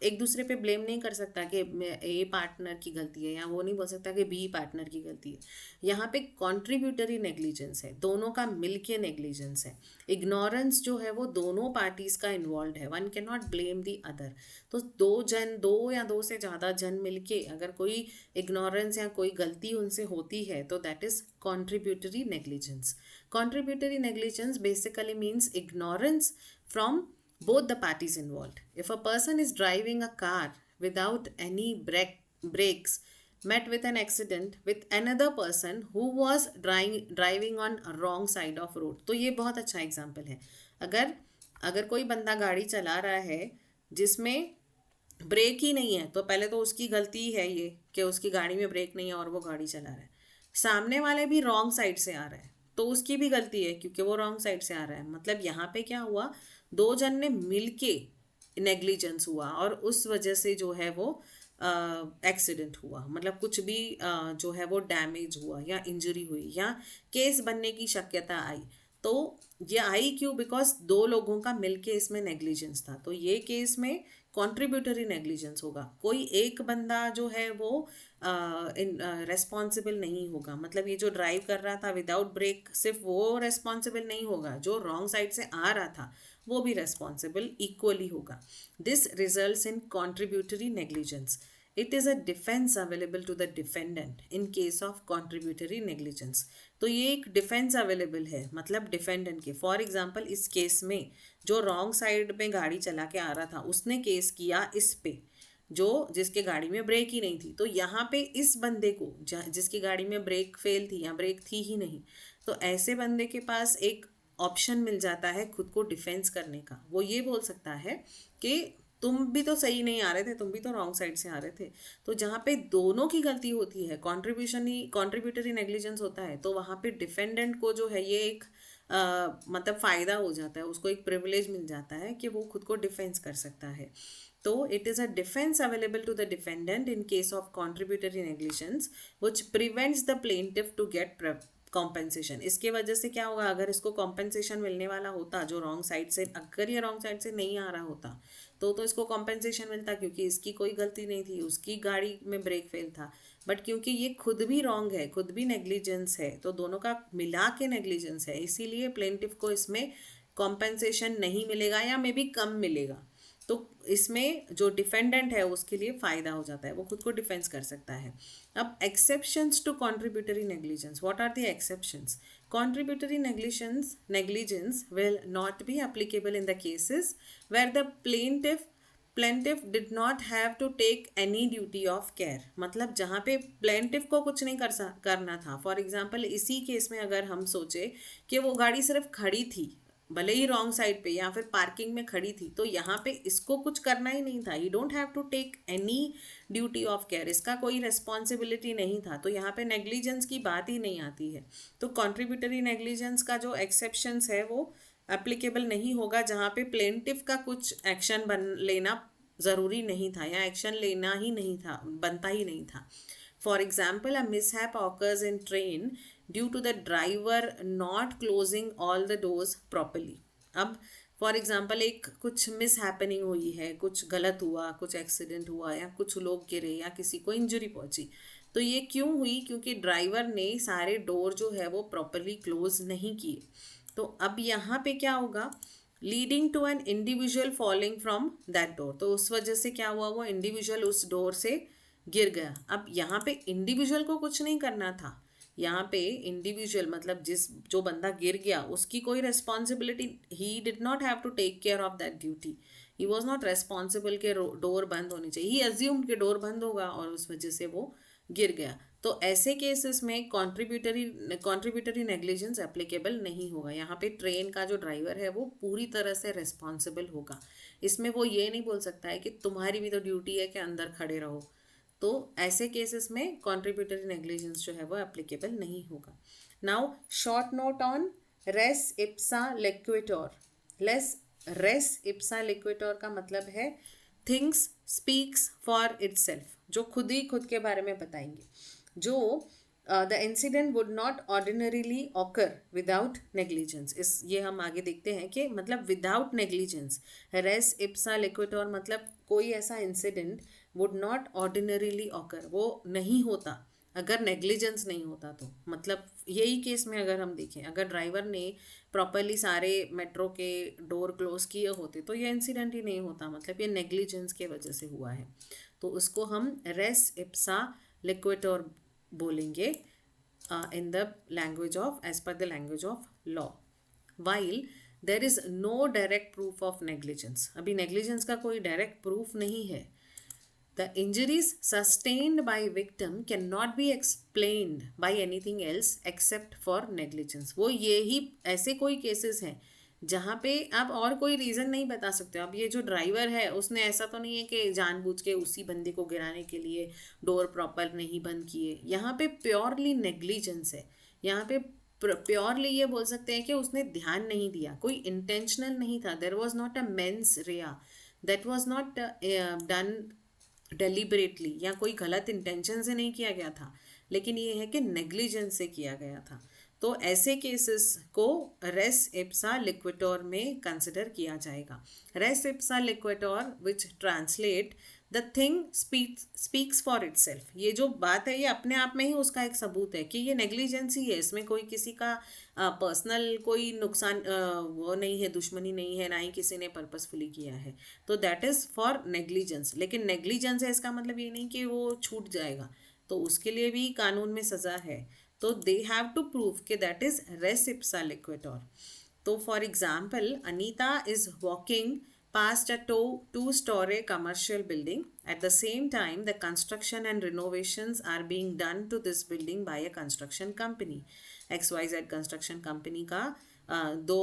एक दूसरे पे ब्लेम नहीं कर सकता कि ए पार्टनर की गलती है, या वो नहीं बोल सकता कि बी पार्टनर की गलती है। यहाँ पे कॉन्ट्रीब्यूटरी नेग्लिजेंस है, दोनों का मिलके नेग्लिजेंस है। इग्नोरेंस जो है वो दोनों पार्टीज का इन्वॉल्व है, one can not blame the other. तो दो या दो से ज़्यादा जन मिलके अगर कोई इग्नोरेंस या कोई गलती उनसे होती है, तो that is contributory negligence. Contributory negligence basically means ignorance from both the parties involved. If a person is driving a car without any brakes, met with an accident with another person who was driving on a wrong side of road, तो ये बहुत अच्छा example है। अगर कोई बंदा गाड़ी चला रहा है जिसमें ब्रेक ही नहीं है, तो पहले तो उसकी गलती है ये कि उसकी गाड़ी में ब्रेक नहीं है और वो गाड़ी चला रहा है। सामने वाले भी रॉन्ग साइड से आ रहा है, तो उसकी भी गलती है क्योंकि वो रॉन्ग साइड से आ रहा है। मतलब यहाँ पे क्या हुआ, दो जन ने मिलके नेग्लिजेंस हुआ और उस वजह से जो है वो एक्सीडेंट हुआ, मतलब कुछ भी जो है वो डैमेज हुआ या इंजरी हुई या केस बनने की शक्यता आई। तो ये आई क्यों? बिकॉज दो लोगों का मिलके इसमें नेग्लिजेंस था। तो ये केस में कंट्रीब्यूटरी नेग्लिजेंस होगा। कोई एक बंदा जो है वो रेस्पॉन्सिबल नहीं होगा, मतलब ये जो ड्राइव कर रहा था विदाउट ब्रेक सिर्फ वो रेस्पॉन्सिबल नहीं होगा, जो रॉन्ग साइड से आ रहा था वो भी रेस्पॉन्सिबल इक्वली होगा। This results in contributory negligence. It is a defence available to the defendant in case of contributory negligence. तो ये एक डिफेंस अवेलेबल है, मतलब डिफेंडेंट के। फॉर एग्जांपल इस केस में जो रॉन्ग साइड में गाड़ी चला के आ रहा था उसने केस किया इस पे, जो जिसके गाड़ी में ब्रेक ही नहीं थी। तो यहाँ पे इस बंदे को जिसकी गाड़ी में ब्रेक फेल थी या ब्रेक थी ही नहीं, तो ऐसे बंदे के पास एक ऑप्शन मिल जाता है खुद को डिफेंस करने का। वो ये बोल सकता है कि तुम भी तो सही नहीं आ रहे थे, तुम भी तो रॉन्ग साइड से आ रहे थे। तो जहाँ पे दोनों की गलती होती है, कॉन्ट्रीब्यूटरी नेग्लिजेंस होता है, तो वहाँ पे डिफेंडेंट को जो है ये एक मतलब फ़ायदा हो जाता है, उसको एक प्रिविलेज मिल जाता है कि वो खुद को डिफेंस कर सकता है। तो it is a defence available to the defendant in case of contributory negligence which prevents the plaintiff to get compensation. इसके वजह से क्या होगा, अगर इसको कॉम्पेंसेशन मिलने वाला होता, जो रॉन्ग साइड से, अगर ये रॉन्ग साइड से नहीं आ रहा होता तो इसको कॉम्पेंसेशन मिलता, क्योंकि इसकी कोई गलती नहीं थी, उसकी गाड़ी में ब्रेक फेल था। बट क्योंकि ये खुद भी रॉन्ग है, खुद भी नेग्लिजेंस है, तो दोनों का मिला के नेग्लिजेंस है, इसीलिए प्लेंटिफ को इसमें कॉम्पेंसेशन नहीं मिलेगा या मे बी कम मिलेगा। तो इसमें जो डिफेंडेंट है उसके लिए फ़ायदा हो जाता है, वो खुद को डिफेंस कर सकता है। अब exceptions to contributory negligence, what are the exceptions? Contributory negligence will not be applicable in the cases where the plaintiff did not have to take any duty of care। मतलब जहाँ पे plaintiff को कुछ नहीं करना था। फॉर एग्जाम्पल इसी case में अगर हम सोचे कि वो गाड़ी सिर्फ खड़ी थी, भले ही रॉन्ग साइड पे या फिर पार्किंग में खड़ी थी, तो यहाँ पे इसको कुछ करना ही नहीं था। He don't have to take any duty of care, इसका कोई रेस्पॉन्सिबिलिटी नहीं था, तो यहाँ पे नेग्लिजेंस की बात ही नहीं आती है। तो कॉन्ट्रीब्यूटरी नेग्लिजेंस का जो एक्सेप्शंस है वो एप्लीकेबल नहीं होगा, जहाँ पे प्लेंटिफ का कुछ एक्शन लेना ज़रूरी नहीं था या एक्शन लेना ही नहीं था, बनता ही नहीं था। For example, a mishap occurs in train due to the driver not closing all the doors properly। अब फॉर एग्जाम्पल एक कुछ मिस हैपनिंग हुई है, कुछ गलत हुआ, कुछ एक्सीडेंट हुआ या कुछ लोग गिरे या किसी को इंजरी पहुंची, तो ये क्यों हुई? क्योंकि ड्राइवर ने सारे डोर जो है वो प्रॉपरली क्लोज नहीं किए। तो अब यहाँ पे क्या होगा, leading to an individual falling from that door. तो उस वजह से क्या हुआ, वो इंडिविजुअल उस डोर से गिर गया। अब यहाँ पे इंडिविजुअल को कुछ नहीं करना था, यहाँ पे इंडिविजुअल मतलब जो बंदा गिर गया उसकी कोई responsibility, he did not have to take care of that duty. He was not responsible के डोर बंद होनी चाहिए, ही अज्यूम्ड के डोर बंद होगा और उस वजह से वो गिर गया। तो ऐसे केसेस में कॉन्ट्रीब्यूटरी नेग्लिजेंस एप्लीकेबल नहीं होगा। यहाँ पे ट्रेन का जो ड्राइवर है वो पूरी तरह से रेस्पॉन्सिबल होगा। इसमें वो ये नहीं बोल सकता है कि तुम्हारी भी तो ड्यूटी है कि अंदर खड़े रहो। तो ऐसे केसेस में कॉन्ट्रीब्यूटरी नेग्लिजेंस जो है वो एप्लीकेबल नहीं होगा। Now short note on res ipsa loquitur. Res ipsa loquitur का मतलब है थिंग्स स्पीक्स फॉर इटसेल्फ, जो खुद ही खुद के बारे में बताएंगे। जो the incident would not ordinarily occur without negligence, इस ये हम आगे देखते हैं कि मतलब विदाउट नेग्लिजेंस। रेस इप्सा लिक्विटोर मतलब कोई ऐसा incident would not ordinarily occur, वो नहीं होता अगर नेग्लिजेंस नहीं होता। तो मतलब यही केस में अगर हम देखें, अगर ड्राइवर ने प्रॉपरली सारे मेट्रो के डोर क्लोज किए होते तो ये इंसिडेंट ही नहीं होता, मतलब ये नेग्लिजेंस के वजह से हुआ है। तो उसको हम रेस इप्सा लिक्विटोर बोलेंगे in the language of, as per the language of law. While there is no direct proof of negligence, अभी नेग्लिजेंस का कोई डायरेक्ट प्रूफ नहीं है। The injuries sustained by victim cannot be explained by anything else except for negligence। वो यही ऐसे कोई cases हैं जहाँ पे आप और कोई रीज़न नहीं बता सकते। अब ये जो ड्राइवर है उसने ऐसा तो नहीं है कि जानबूझ के उसी बंदे को गिराने के लिए डोर प्रॉपर नहीं बंद किए। यहाँ पे प्योरली नेग्लिजेंस है। यहाँ पे प्योरली ये बोल सकते हैं कि उसने ध्यान नहीं दिया, कोई इंटेंशनल नहीं था। There was not a mains Riya, that was not done deliberately, या कोई गलत इंटेंशन से नहीं किया गया था, लेकिन ये है कि नेग्लिजेंस से किया गया था। तो ऐसे केसेस को रेस इप्सा लिक्विटोर में कंसिडर किया जाएगा. Res ipsa loquitur which translate the thing speaks for itself. ये जो बात है ये अपने आप में ही उसका एक सबूत है कि ये नेग्लिजेंस ही है, इसमें कोई किसी का पर्सनल कोई नुकसान वो नहीं है, दुश्मनी नहीं है, ना ही किसी ने पर्पसफुली किया है. तो दैट इज़ फॉर नेग्लिजेंस. लेकिन नेग्लिजेंस है इसका मतलब ये नहीं कि वो छूट जाएगा, तो उसके लिए भी कानून में सज़ा है. तो दे हैव टू प्रूव कि दैट इज रेस इप्सा लिक्विटोर. तो for example, Anita is walking past a two-story commercial building. At the same time, the construction and renovations are being done to this building by a construction company. XYZ construction company का दो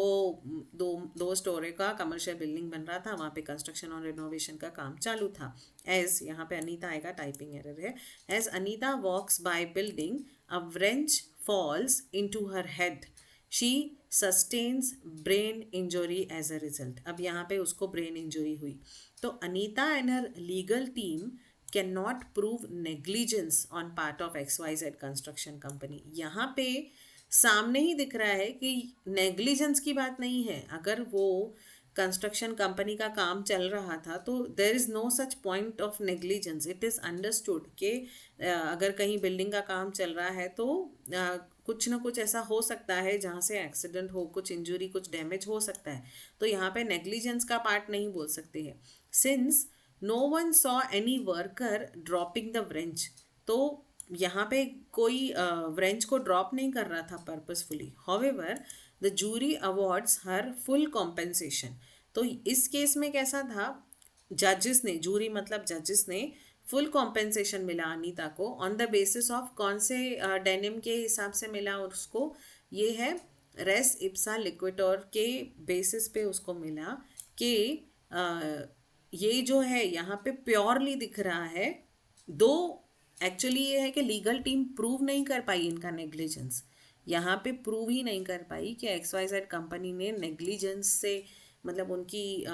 दो दो story का commercial building बन रहा था, वहाँ पे कंस्ट्रक्शन और रिनोवेशन का काम चालू था. एज यहाँ पे अनीता आएगा, टाइपिंग एरर है. As Anita walks by building, a wrench falls into her head. She sustains brain injury as a result. अब यहाँ पे उसको brain injury हुई. तो Anita and her legal team cannot prove negligence on part of XYZ construction company. यहाँ पे सामने ही दिख रहा है कि नेग्लिजेंस की बात नहीं है. अगर वो कंस्ट्रक्शन कंपनी का काम चल रहा था तो there is no such point of negligence. It is understood कि अगर कहीं बिल्डिंग का काम चल रहा है तो कुछ ना कुछ ऐसा हो सकता है जहाँ से एक्सीडेंट हो, कुछ इंजरी, कुछ डैमेज हो सकता है. तो यहाँ पे नेग्लिजेंस का पार्ट नहीं बोल सकते हैं. Since no one saw any worker dropping the wrench. तो यहाँ पे कोई व्रेंच को ड्रॉप नहीं कर रहा था purposefully. However the jury awards her full compensation. तो इस केस में कैसा था, जजेस ने, जूरी मतलब जजेस ने फुल कॉम्पेंसेशन मिला अनीता को. ऑन द बेसिस ऑफ कौन से डेनिम के हिसाब से मिला उसको, ये है रेस इप्सा लिक्विटोर के बेसिस पे उसको मिला कि ये जो है यहाँ पे प्योरली दिख रहा है. दो एक्चुअली ये है कि लीगल टीम प्रूव नहीं कर पाई इनका नेग्लिजेंस. यहाँ पे प्रूव ही नहीं कर पाई कि XYZ कंपनी ने नेग्लिजेंस से, मतलब उनकी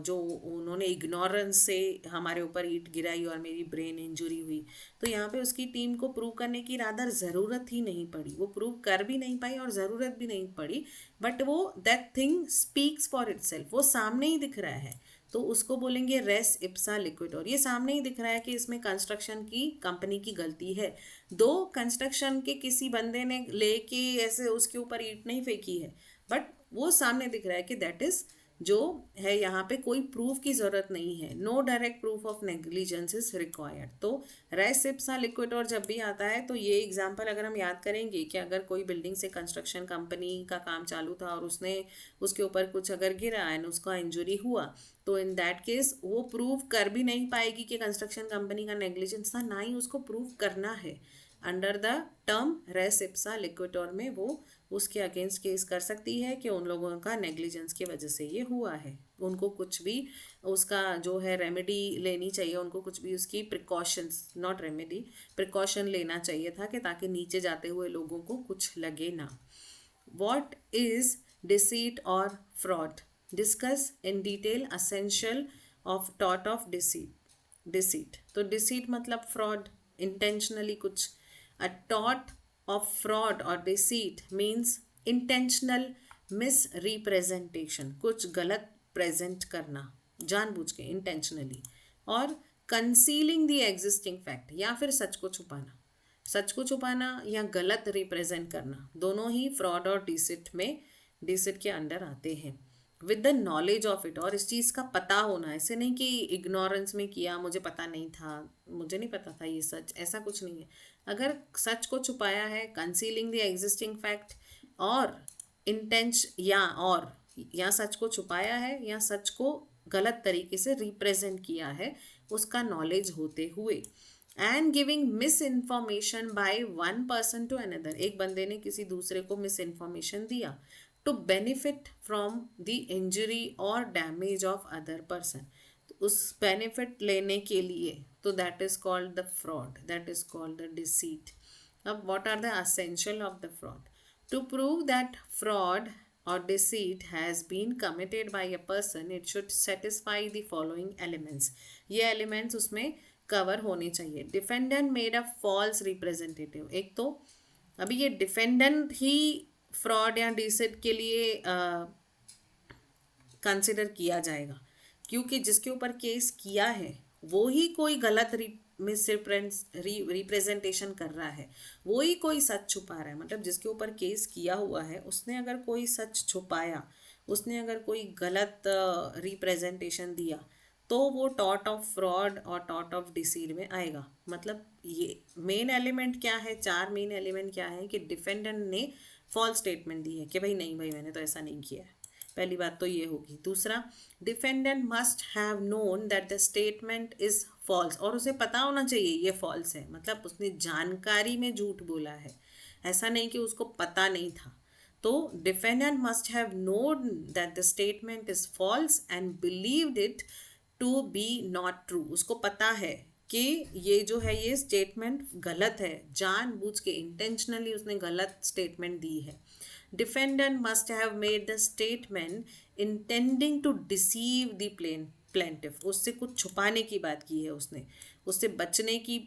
जो उन्होंने इग्नोरेंस से हमारे ऊपर ईंट गिराई और मेरी ब्रेन इंजरी हुई. तो यहाँ पे उसकी टीम को प्रूव करने की रादर ज़रूरत ही नहीं पड़ी. वो प्रूव कर भी नहीं पाई और ज़रूरत भी नहीं पड़ी. बट वो that thing speaks for itself, वो सामने ही दिख रहा है. तो उसको बोलेंगे रेस इप्सा लिक्विटोर. ये सामने ही दिख रहा है कि इसमें कंस्ट्रक्शन की कंपनी की गलती है. दो कंस्ट्रक्शन के किसी बंदे ने लेके ऐसे उसके ऊपर ईंट नहीं फेंकी है, बट वो सामने दिख रहा है कि दैट इज़ जो है, यहाँ पे कोई प्रूफ की ज़रूरत नहीं है. No direct proof of negligence is required. तो रेस इप्सा लिक्विटोर जब भी आता है तो ये एग्जांपल अगर हम याद करेंगे कि अगर कोई बिल्डिंग से कंस्ट्रक्शन कंपनी का काम चालू था और उसने उसके ऊपर कुछ अगर गिरा एंड उसका इंजरी हुआ, तो इन दैट केस वो प्रूव कर भी नहीं पाएगी कि कंस्ट्रक्शन कंपनी का नेग्लिजेंस था, ना ही उसको प्रूव करना है. Under the term race ipsa लिक्विटोर में वो उसके अगेंस्ट केस कर सकती है कि उन लोगों का नेग्लिजेंस की वजह से ये हुआ है. उनको कुछ भी उसका जो है रेमेडी लेनी चाहिए, उनको कुछ भी उसकी प्रिकॉशंस, नॉट रेमेडी, प्रिकॉशन लेना चाहिए था कि ताकि नीचे जाते हुए लोगों को कुछ लगे ना. वॉट इज डिसीट और fraud? Discuss in detail essential of taught of deceit. तो डिसीट मतलब फ्रॉड, इंटेंशनली कुछ. A tort of fraud or deceit means intentional misrepresentation, कुछ गलत प्रेजेंट करना जानबूझ के, intentionally. और concealing the existing fact, या फिर सच को छुपाना. सच को छुपाना या गलत रिप्रेजेंट करना, दोनों ही फ्रॉड और डिसिट में, डिसिट के अंडर आते हैं. With the knowledge of it, और इस चीज़ का पता होना. ऐसे नहीं कि इग्नोरेंस में किया, मुझे पता नहीं था, मुझे नहीं पता था ये सच, ऐसा कुछ नहीं है. अगर सच को छुपाया है, कंसीलिंग द एग्जिस्टिंग फैक्ट, और इंटेंश या सच को छुपाया है या सच को गलत तरीके से रिप्रेजेंट किया है, उसका नॉलेज होते हुए. And giving misinformation by one person to another, एक बंदे ने किसी दूसरे को मिस इन्फॉर्मेशन दिया to benefit from the injury or damage of other person, उस बेनिफिट लेने के लिए. तो that is called the fraud, that is called the deceit. अब what are the essential of the fraud? To prove that fraud or deceit has been committed by a person, it should satisfy the following elements. ये elements उसमें cover होने चाहिए. Defendant made a false representative. एक तो अभी ये defendant ही fraud या डिसेट के लिए कंसिडर किया जाएगा, क्योंकि जिसके ऊपर केस किया है वो ही कोई गलत रिप्रेजेंटेशन कर रहा है, वो ही कोई सच छुपा रहा है। मतलब जिसके ऊपर केस किया हुआ है उसने अगर कोई सच छुपाया, उसने अगर कोई गलत रिप्रेजेंटेशन दिया, तो वो टॉर्ट ऑफ फ्रॉड और टॉर्ट ऑफ डिसीड में आएगा। मतलब ये मेन एलिमेंट क्या है, चार मेन एलिमेंट क्या है कि डिफेंडेंट ने फॉल्स स्टेटमेंट दी है कि भाई नहीं भाई मैंने तो ऐसा नहीं किया है, पहली बात तो ये होगी। दूसरा, defendant must have known that the statement is false, और उसे पता होना चाहिए ये फॉल्स है, मतलब उसने जानकारी में झूठ बोला है, ऐसा नहीं कि उसको पता नहीं था। तो defendant must have known that the statement is false and believed it to be not true, उसको पता है कि ये जो है ये स्टेटमेंट गलत है, जानबूझ के इंटेंशनली उसने गलत स्टेटमेंट दी है। Defendant must have made the statement intending to deceive the plaintiff, उससे कुछ छुपाने की बात की है उसने, उससे बचने की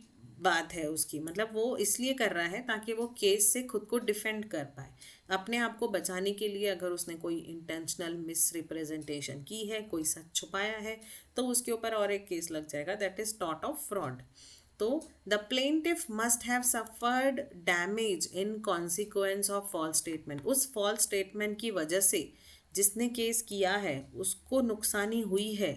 बात है उसकी, मतलब वो इसलिए कर रहा है ताकि वो केस से खुद को डिफेंड कर पाए, अपने आप को बचाने के लिए। अगर उसने कोई इंटेंशनल मिस रिप्रेजेंटेशन की है, कोई सच छुपाया है, तो उसके ऊपर और एक केस लग जाएगा, that is tort of fraud. तो the plaintiff must have suffered damage in consequence of false statement, उस फॉल्स स्टेटमेंट की वजह से जिसने केस किया है उसको नुकसानी हुई है,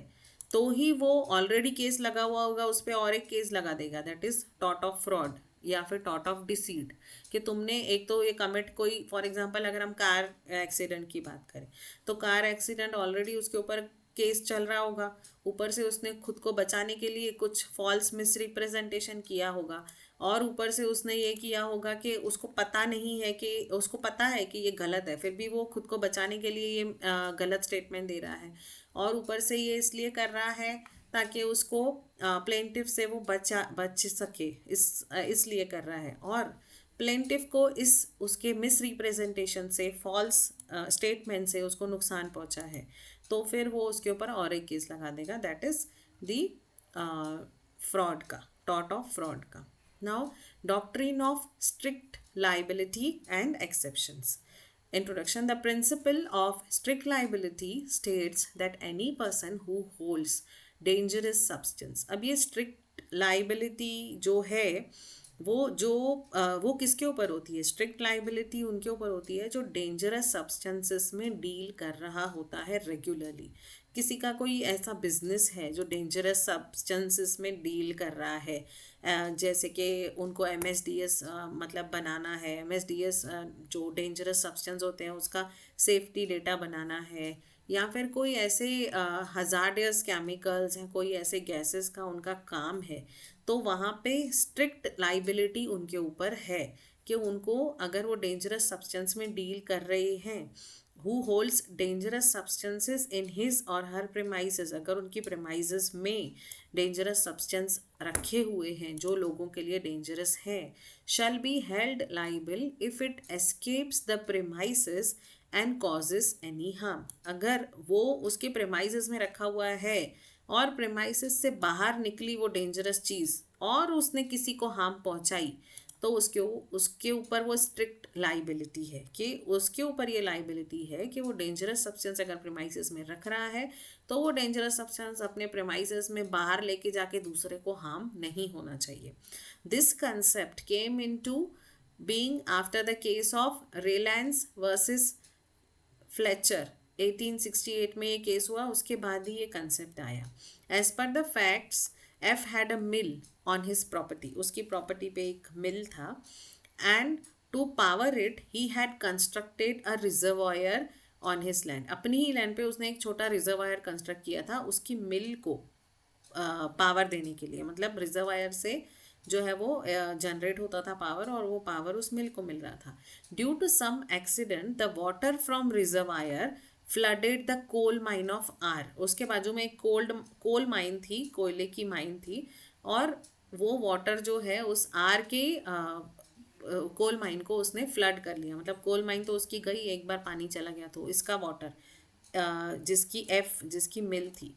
तो ही वो ऑलरेडी केस लगा हुआ होगा उस पर और एक केस लगा देगा, that is tort of fraud या फिर टॉर्ट ऑफ डिसीट। कि तुमने एक तो ये कमिट कोई, फॉर एग्जांपल अगर हम कार एक्सीडेंट की बात करें, तो कार एक्सीडेंट ऑलरेडी उसके ऊपर केस चल रहा होगा, ऊपर से उसने खुद को बचाने के लिए कुछ फॉल्स मिस रिप्रेजेंटेशन किया होगा, और ऊपर से उसने ये किया होगा कि उसको पता नहीं है, कि उसको पता है कि ये गलत है, फिर भी वो खुद को बचाने के लिए ये गलत स्टेटमेंट दे रहा है, और ऊपर से ये इसलिए कर रहा है ताकि उसको प्लेंटिफ से वो बच सके, इसलिए कर रहा है। और प्लेंटिफ को इस उसके मिस रिप्रेजेंटेशन से, फॉल्स स्टेटमेंट से उसको नुकसान पहुंचा है, तो फिर वो उसके ऊपर और एक केस लगा देगा, दैट इज दी फ्रॉड का, टॉर्ट ऑफ फ्रॉड का। Now doctrine of strict liability and exceptions. Introduction. The principle of strict liability states that any person who holds dangerous substance, अब ये strict liability जो है वो किसके ऊपर होती है? स्ट्रिक्ट लाइबिलिटी उनके ऊपर होती है जो डेंजरस सब्सटेंसेस में डील कर रहा होता है रेगुलरली। किसी का कोई ऐसा बिजनेस है जो डेंजरस सब्सटेंसेस में डील कर रहा है, जैसे कि उनको MSDS मतलब बनाना है, MSDS जो डेंजरस सब्सटेंस होते हैं उसका सेफ्टी डेटा बनाना है, या फिर कोई ऐसे हजार्डियस केमिकल्स हैं, कोई ऐसे गैसेस का उनका काम है, तो वहाँ पे स्ट्रिक्ट लाइबिलिटी उनके ऊपर है कि उनको अगर वो डेंजरस सब्सटेंस में डील कर रहे हैं, who holds dangerous substances in his और हर प्रेमाइसेस, अगर उनकी प्रेमाइसेस में डेंजरस सब्सटेंस रखे हुए हैं जो लोगों के लिए डेंजरस है, shall be held liable if it escapes the premises and causes any harm. अगर वो उसके प्रेमाइसेस में रखा हुआ है और प्रेमाइसेस से बाहर निकली वो डेंजरस चीज़ और उसने किसी को हार्म पहुंचाई, तो उसके ऊपर वो स्ट्रिक्ट लाइबिलिटी है, कि उसके ऊपर ये लाइबिलिटी है कि वो डेंजरस सब्सटेंस अगर प्रेमाइसेस में रख रहा है, तो वो डेंजरस सब्सटेंस अपने प्रेमाइसेस में बाहर लेके जाके दूसरे को हार्म नहीं होना चाहिए। This concept came into being after the case of Reliance versus Fletcher. 1868 में ये केस हुआ, उसके बाद ही ये कंसेप्ट आया। As per the facts, F had a mill on his property, उसकी प्रॉपर्टी पे एक मिल था, and to power it he had constructed a reservoir on his land, अपनी ही लैंड पे उसने एक छोटा रिजर्वायर कंस्ट्रक्ट किया था उसकी मिल को पावर देने के लिए। मतलब रिजर्वायर से जो है वो जनरेट होता था पावर, और वो पावर उस मिल को मिल रहा था। Due to some accident the water from reservoir flooded the coal mine of R, उसके बाजू में एक कोल माइन थी, कोयले की माइन थी, और वो वाटर जो है उस आर के कोल माइन को उसने फ्लड कर लिया। मतलब कोल माइन तो उसकी गई, एक बार पानी चला गया, तो इसका वाटर जिसकी मिल थी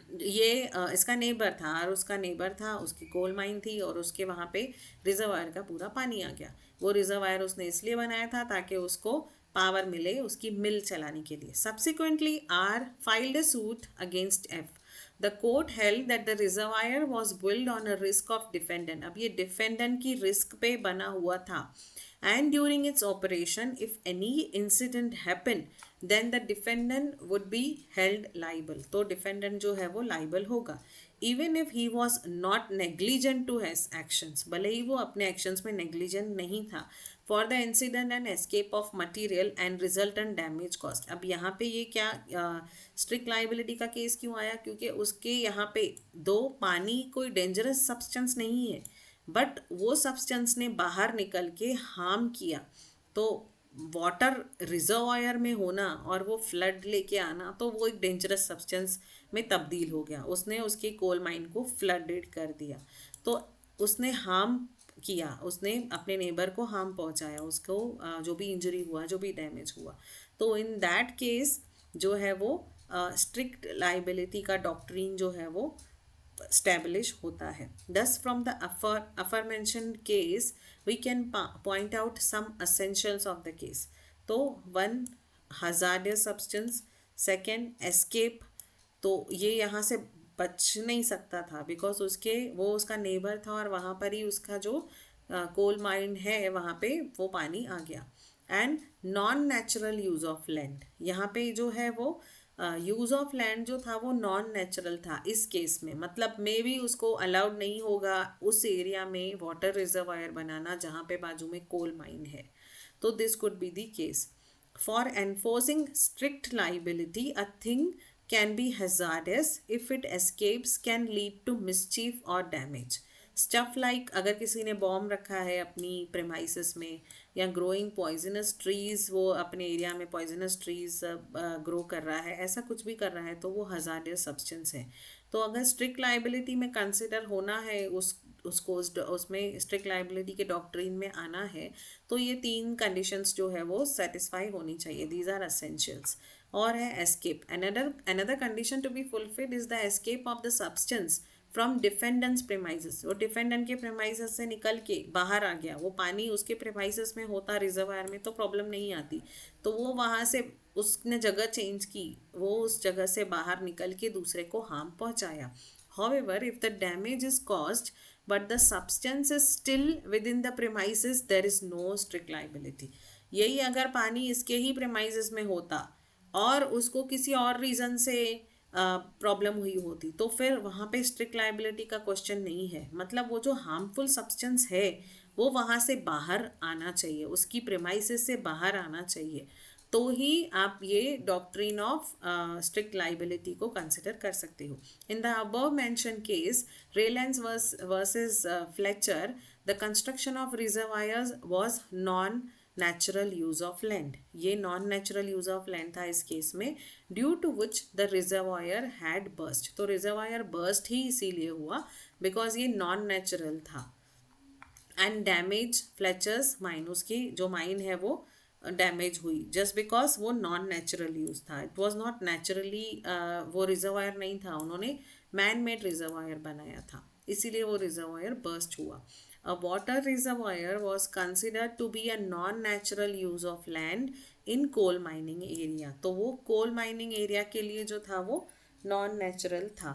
ये इसका नेबर था और उसका नेबर था, उसकी कोल माइन थी और उसके वहाँ पे रिजर्वायर का पूरा पानी आ गया। वो रिजर्वायर उसने इसलिए बनाया था ताकि उसको पावर मिले उसकी मिल चलाने के लिए। Subsequently R filed a suit against F. The court held that the reservoir was build on a risk of defendant. अब ये डिफेंडेंट की रिस्क पे बना हुआ था। And during its operation, if any incident happened, then the defendant would be held liable. तो defendant जो है वो liable होगा, even if he was not negligent to his actions, भले ही वो अपने actions में negligent नहीं था, for the incident and escape of material and resultant damage caused. अब यहाँ पे ये क्या strict liability का केस क्यों आया? क्योंकि उसके यहाँ पे दो पानी कोई dangerous substance नहीं है, बट वो सब्सटेंस ने बाहर निकल के हार्म किया। तो वाटर रिजर्वायर में होना और वो फ्लड लेके आना, तो वो एक डेंजरस सब्सटेंस में तब्दील हो गया। उसने उसके कोल माइन को फ्लडेड कर दिया, तो उसने हार्म किया, उसने अपने नेबर को हार्म पहुंचाया, उसको जो भी इंजरी हुआ, जो भी डैमेज हुआ, तो इन दैट केस जो है वो स्ट्रिक्ट लाइबिलिटी का डॉक्ट्रिन जो है वो establish होता है। Thus from the aforementioned case we can point out some essentials of the case. तो one, hazardous substance, second escape, तो ये यहाँ से बच नहीं सकता था बिकॉज वो उसका नेबर था और वहाँ पर ही उसका जो कोल माइन है वहाँ पे वो पानी आ गया। And non natural use of land, यहाँ पे जो है वो यूज़ ऑफ लैंड जो था वो नॉन नेचुरल था इस केस में। मतलब मे भी उसको अलाउड नहीं होगा उस एरिया में वाटर रिजर्वायर बनाना जहाँ पे बाजू में कोल माइन है। तो this could be the case. For enforcing strict liability a thing can be hazardous if it escapes can lead to mischief और डैमेज। स्टफ लाइक अगर किसी ने बॉम्ब रखा है अपनी प्रेमाइसिस में, या ग्रोइंग पॉइजनस ट्रीज, वो अपने एरिया में पॉइजनस ट्रीज ग्रो कर रहा है, ऐसा कुछ भी कर रहा है, तो वो हजार्डियस सब्सटेंस है। तो अगर स्ट्रिक्ट लाइबिलिटी में कंसिडर होना है उसको उसमें स्ट्रिक्ट लाइबिलिटी के डॉक्ट्रिन में आना है, तो ये तीन कंडीशंस जो है वो सेटिस्फाई होनी चाहिए। These are essentials. और है escape. Another condition to be fulfilled is the escape of the substance from defendant's premises. वो डिफेंडेंट के प्रेमाइसेस से निकल के बाहर आ गया, वो पानी उसके प्रेमाइसेस में होता रिजर्वायर में तो प्रॉब्लम नहीं आती, तो वो वहाँ से उसने जगह चेंज की, वो उस जगह से बाहर निकल के दूसरे को हार्म पहुँचाया। However, if the damage is caused but the substance is still within the premises, there is no strict liability. यही अगर पानी इसके ही premises में होता और उसको किसी और रीज़न से प्रॉब्लम हुई होती, तो फिर वहाँ पे स्ट्रिक्ट लाइबिलिटी का क्वेश्चन नहीं है। मतलब वो जो हार्मफुल सब्सटेंस है वो वहाँ से बाहर आना चाहिए, उसकी प्रेमाइसिस से बाहर आना चाहिए, तो ही आप ये डॉक्ट्रिन ऑफ स्ट्रिक्ट लाइबिलिटी को कंसिडर कर सकते हो। In the above mention case Rylands versus Fletcher, the construction of reservoirs was non natural use of land. ये non natural use of land था इस केस में, due to which the reservoir had burst. तो reservoir burst ही इसीलिए हुआ because ये non natural था। एंड डैमेज फ्लेचर्स माइन, उसकी जो माइन है वो डैमेज हुई जस्ट बिकॉज वो नॉन नेचुरल यूज था। इट वॉज नॉट नेचुरली, वो रिजर्वायर नहीं था, उन्होंने मैन मेड रिजर्वायर बनाया था, इसीलिए वो रिजर्वायर बर्स्ट हुआ। A water reservoir was considered to be a non natural use of land in coal mining area. तो वो कोल माइनिंग एरिया के लिए जो था वो नॉन नेचुरल था।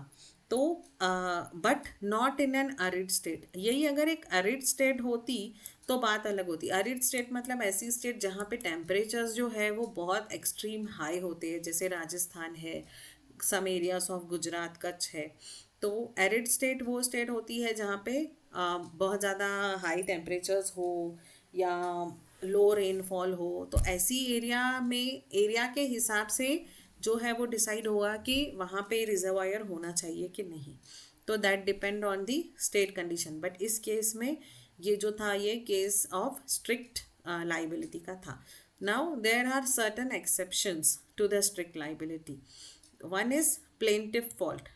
तो but not in an arid state. यही अगर एक अरिड स्टेट होती तो बात अलग होती। अरिड स्टेट मतलब ऐसी स्टेट जहाँ पे टेम्परेचर्स जो है वो बहुत एक्सट्रीम हाई होते हैं, जैसे राजस्थान है, some areas of Gujarat, Kutch है। तो एरिड स्टेट वो स्टेट होती है जहाँ पे बहुत ज़्यादा हाई टेम्परेचर्स हो या लो रेनफॉल हो, तो ऐसी एरिया में एरिया के हिसाब से जो है वो डिसाइड होगा कि वहाँ पे रिजर्वायर होना चाहिए कि नहीं। तो that depend on the state condition. But इस केस में ये जो था ये केस ऑफ स्ट्रिक्ट लाइबिलिटी का था। Now there are certain exceptions to the strict liability. One is plaintiff fault.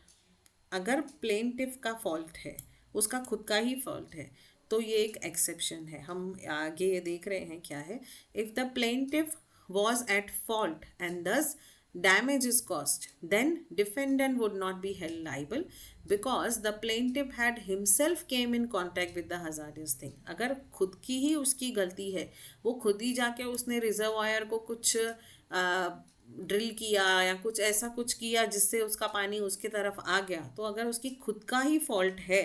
अगर प्लेंटिव का फॉल्ट है, उसका खुद का ही फॉल्ट है, तो ये एक एक्सेप्शन है। हम आगे ये देख रहे हैं क्या है। If the plaintiff was at fault and दस damage is caused, then defendant would not be held liable because the plaintiff had himself came in contact with the hazardous thing. अगर खुद की ही उसकी गलती है, वो खुद ही जाके उसने रिजर्वायर को कुछ ड्रिल किया या कुछ ऐसा कुछ किया जिससे उसका पानी उसकी तरफ आ गया, तो अगर उसकी खुद का ही फॉल्ट है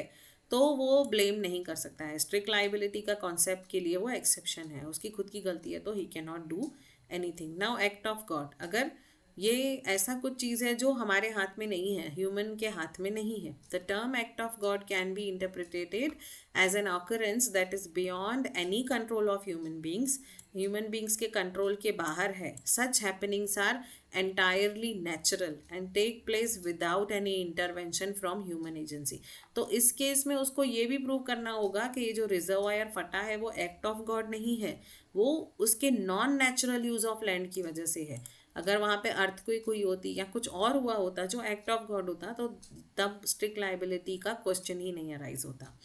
तो वो ब्लेम नहीं कर सकता है. स्ट्रिक्ट लाइबिलिटी का कॉन्सेप्ट के लिए वो एक्सेप्शन है. उसकी खुद की गलती है तो he can not do anything. Now act of God, अगर ये ऐसा कुछ चीज़ है जो हमारे हाथ में नहीं है, ह्यूमन के हाथ में नहीं है. The term act of God can be interpreted as an occurrence that is beyond any control of human beings. Human beings के कंट्रोल के बाहर है. Such happenings are entirely natural and take place without any intervention from human agency. तो इस case में उसको ये भी प्रूव करना होगा कि ये जो रिजर्वायर फटा है वो एक्ट ऑफ गॉड नहीं है, वो उसके non natural use of land की वजह से है. अगर वहाँ पे अर्थक्वेक हुई होती या कुछ और हुआ होता जो एक्ट ऑफ गॉड होता, तो तब स्ट्रिक्ट लाइबिलिटी का क्वेश्चन ही नहीं अराइज होता.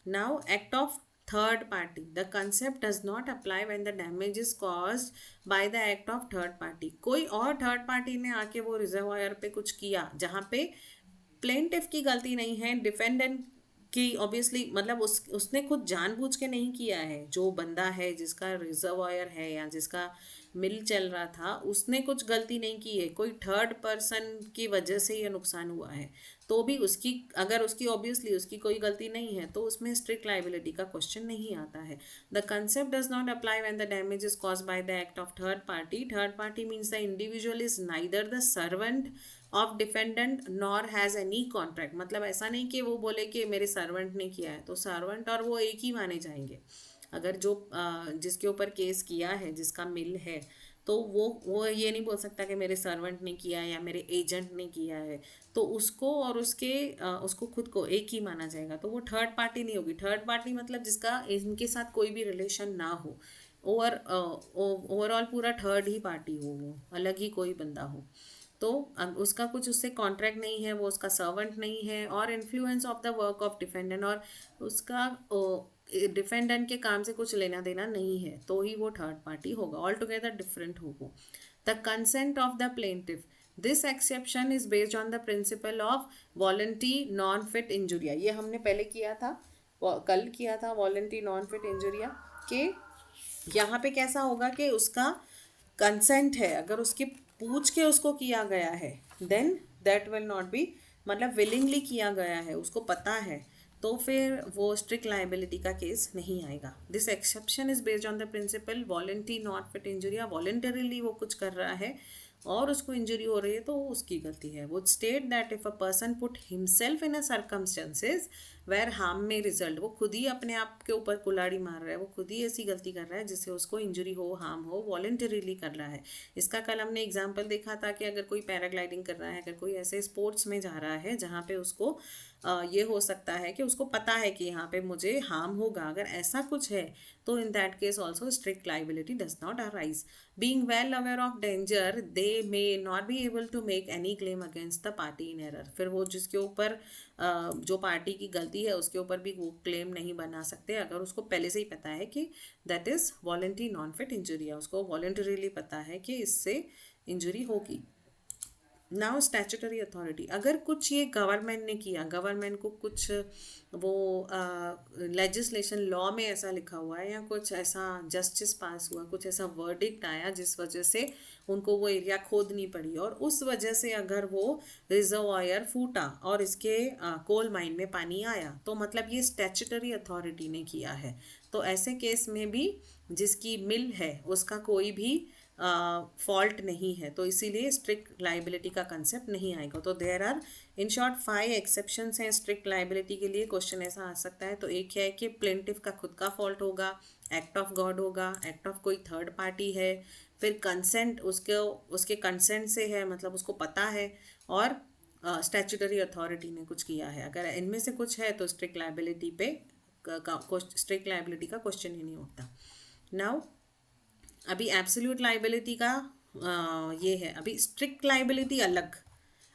Now act of third party, the concept does not apply when the damage is caused by the act of third party. कोई और थर्ड पार्टी ने आके वो रिजर्वायर पे कुछ किया जहाँ पे प्लेंटिफ की गलती नहीं है, डिफेंडेंट की ऑब्वियसली, मतलब उसने खुद जानबूझ के नहीं किया है. जो बंदा है जिसका रिजर्वायर है या जिसका मिल चल रहा था, उसने कुछ गलती नहीं की है, कोई थर्ड पर्सन की वजह से ये नुकसान हुआ है, तो भी उसकी, अगर उसकी ऑब्वियसली उसकी कोई गलती नहीं है तो उसमें स्ट्रिक्ट लाइबिलिटी का क्वेश्चन नहीं आता है. The concept does not apply when the damage is caused by the act of third party. Third party means the individual is neither the servant of defendant nor has any contract. मतलब ऐसा नहीं कि वो बोले कि मेरे servant ने किया है, तो सर्वेंट और वो एक ही माने जाएंगे. अगर जो जिसके ऊपर केस किया है, जिसका मिल है, तो वो ये नहीं बोल सकता कि मेरे सर्वेंट ने किया है या मेरे एजेंट ने किया है, तो उसको और उसको खुद को एक ही माना जाएगा. तो वो थर्ड पार्टी नहीं होगी. थर्ड पार्टी मतलब जिसका इनके साथ कोई भी रिलेशन ना हो, ओवरऑल पूरा थर्ड ही पार्टी हो, वो अलग ही कोई बंदा हो, तो उसका कुछ उससे कॉन्ट्रैक्ट नहीं है, वो उसका सर्वेंट नहीं है, और influence of the work of defendant, और उसका डिफेंडेंट के काम से कुछ लेना देना नहीं है, तो ही वो थर्ड पार्टी होगा. ऑल टुगेदर डिफरेंट होगा. The consent of the plaintiff, this exception is based on the principle of volenti non fit injuria. ये हमने पहले किया था, कल किया था, वॉलंटी नॉन फिट इंजुरिया के. यहाँ पे कैसा होगा कि उसका कंसेंट है, अगर उसकी पूछ के उसको किया गया है, then that will not be, मतलब विलिंगली किया गया है, उसको पता है, तो फिर वो स्ट्रिक्ट लाइबिलिटी का केस नहीं आएगा. This exception is based on the principle volenti not fit injuria. Voluntarily वो कुछ कर रहा है और उसको इंजरी हो रही है तो उसकी गलती है. वो state that if a person put himself in a circumstances where harm may result, वो खुद ही अपने आप के ऊपर कुल्हाड़ी मार रहा है, वो खुद ही ऐसी गलती कर रहा है जिससे उसको इंजरी हो, हार्म हो, वॉलंटरीली कर रहा है. इसका कल हमने एग्जाम्पल देखा था कि अगर कोई पैराग्लाइडिंग कर रहा है, अगर कोई ऐसे स्पोर्ट्स में जा रहा है जहाँ पे उसको ये हो सकता है कि उसको पता है कि यहाँ पे मुझे हार्म होगा, अगर ऐसा कुछ है तो in that case also strict liability does not arise. Being well aware of danger, they may not be able to make any claim against the party in error. फिर वो जिसके ऊपर जो पार्टी की गलती है उसके ऊपर भी वो क्लेम नहीं बना सकते अगर उसको पहले से ही पता है कि that is voluntary non fit injury है, उसको वॉलंटरीली पता है कि इससे इंजरी होगी. नाउ स्टैचुटरी अथॉरिटी, अगर कुछ ये गवर्नमेंट ने किया, गवर्नमेंट को कुछ वो लेजिस्लेशन लॉ में ऐसा लिखा हुआ है या कुछ ऐसा जस्टिस पास हुआ, कुछ ऐसा वर्डिक्ट आया जिस वजह से उनको वो एरिया खोदनी पड़ी, और उस वजह से अगर वो रिजर्वायर फूटा और इसके कोल माइन में पानी आया, तो मतलब ये स्टैचुटरी अथॉरिटी ने किया है. तो ऐसे केस में भी जिसकी मिल है उसका कोई भी फॉल्ट नहीं है, तो इसीलिए स्ट्रिक्ट लाइबिलिटी का कंसेप्ट नहीं आएगा. तो there are in short 5 exceptions हैं स्ट्रिक्ट लाइबिलिटी के लिए. क्वेश्चन ऐसा आ सकता है, तो एक है कि प्लेंटिफ का खुद का फॉल्ट होगा, एक्ट ऑफ गॉड होगा, एक्ट ऑफ कोई थर्ड पार्टी है, फिर कंसेंट उसके कंसेंट से है, मतलब उसको पता है, और स्टैचुटरी अथॉरिटी ने कुछ किया है. अगर इनमें से कुछ है तो स्ट्रिक्ट लाइबिलिटी पे स्ट्रिक्ट लाइबिलिटी का क्वेश्चन ही नहीं उठता. नाउ अभी एब्सोल्यूट लाइबिलिटी का ये है. अभी स्ट्रिक्ट लाइबिलिटी अलग,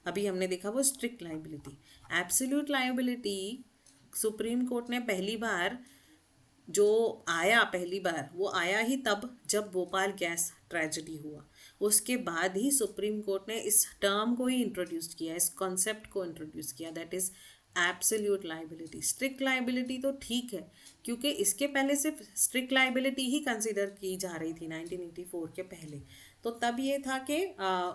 अभी हमने देखा वो strict liability. Absolute liability supreme Court ने पहली बार वो आया ही तब जब भोपाल गैस ट्रेजेडी हुआ. उसके बाद ही सुप्रीम कोर्ट ने इस टर्म को ही इंट्रोड्यूस किया, इस कॉन्सेप्ट को इंट्रोड्यूस किया, that is absolute liability. Strict liability तो ठीक है, क्योंकि इसके पहले सिर्फ स्ट्रिक्ट लाइबिलिटी ही कंसिडर की जा रही थी 1984 के पहले। तो तब ये था कि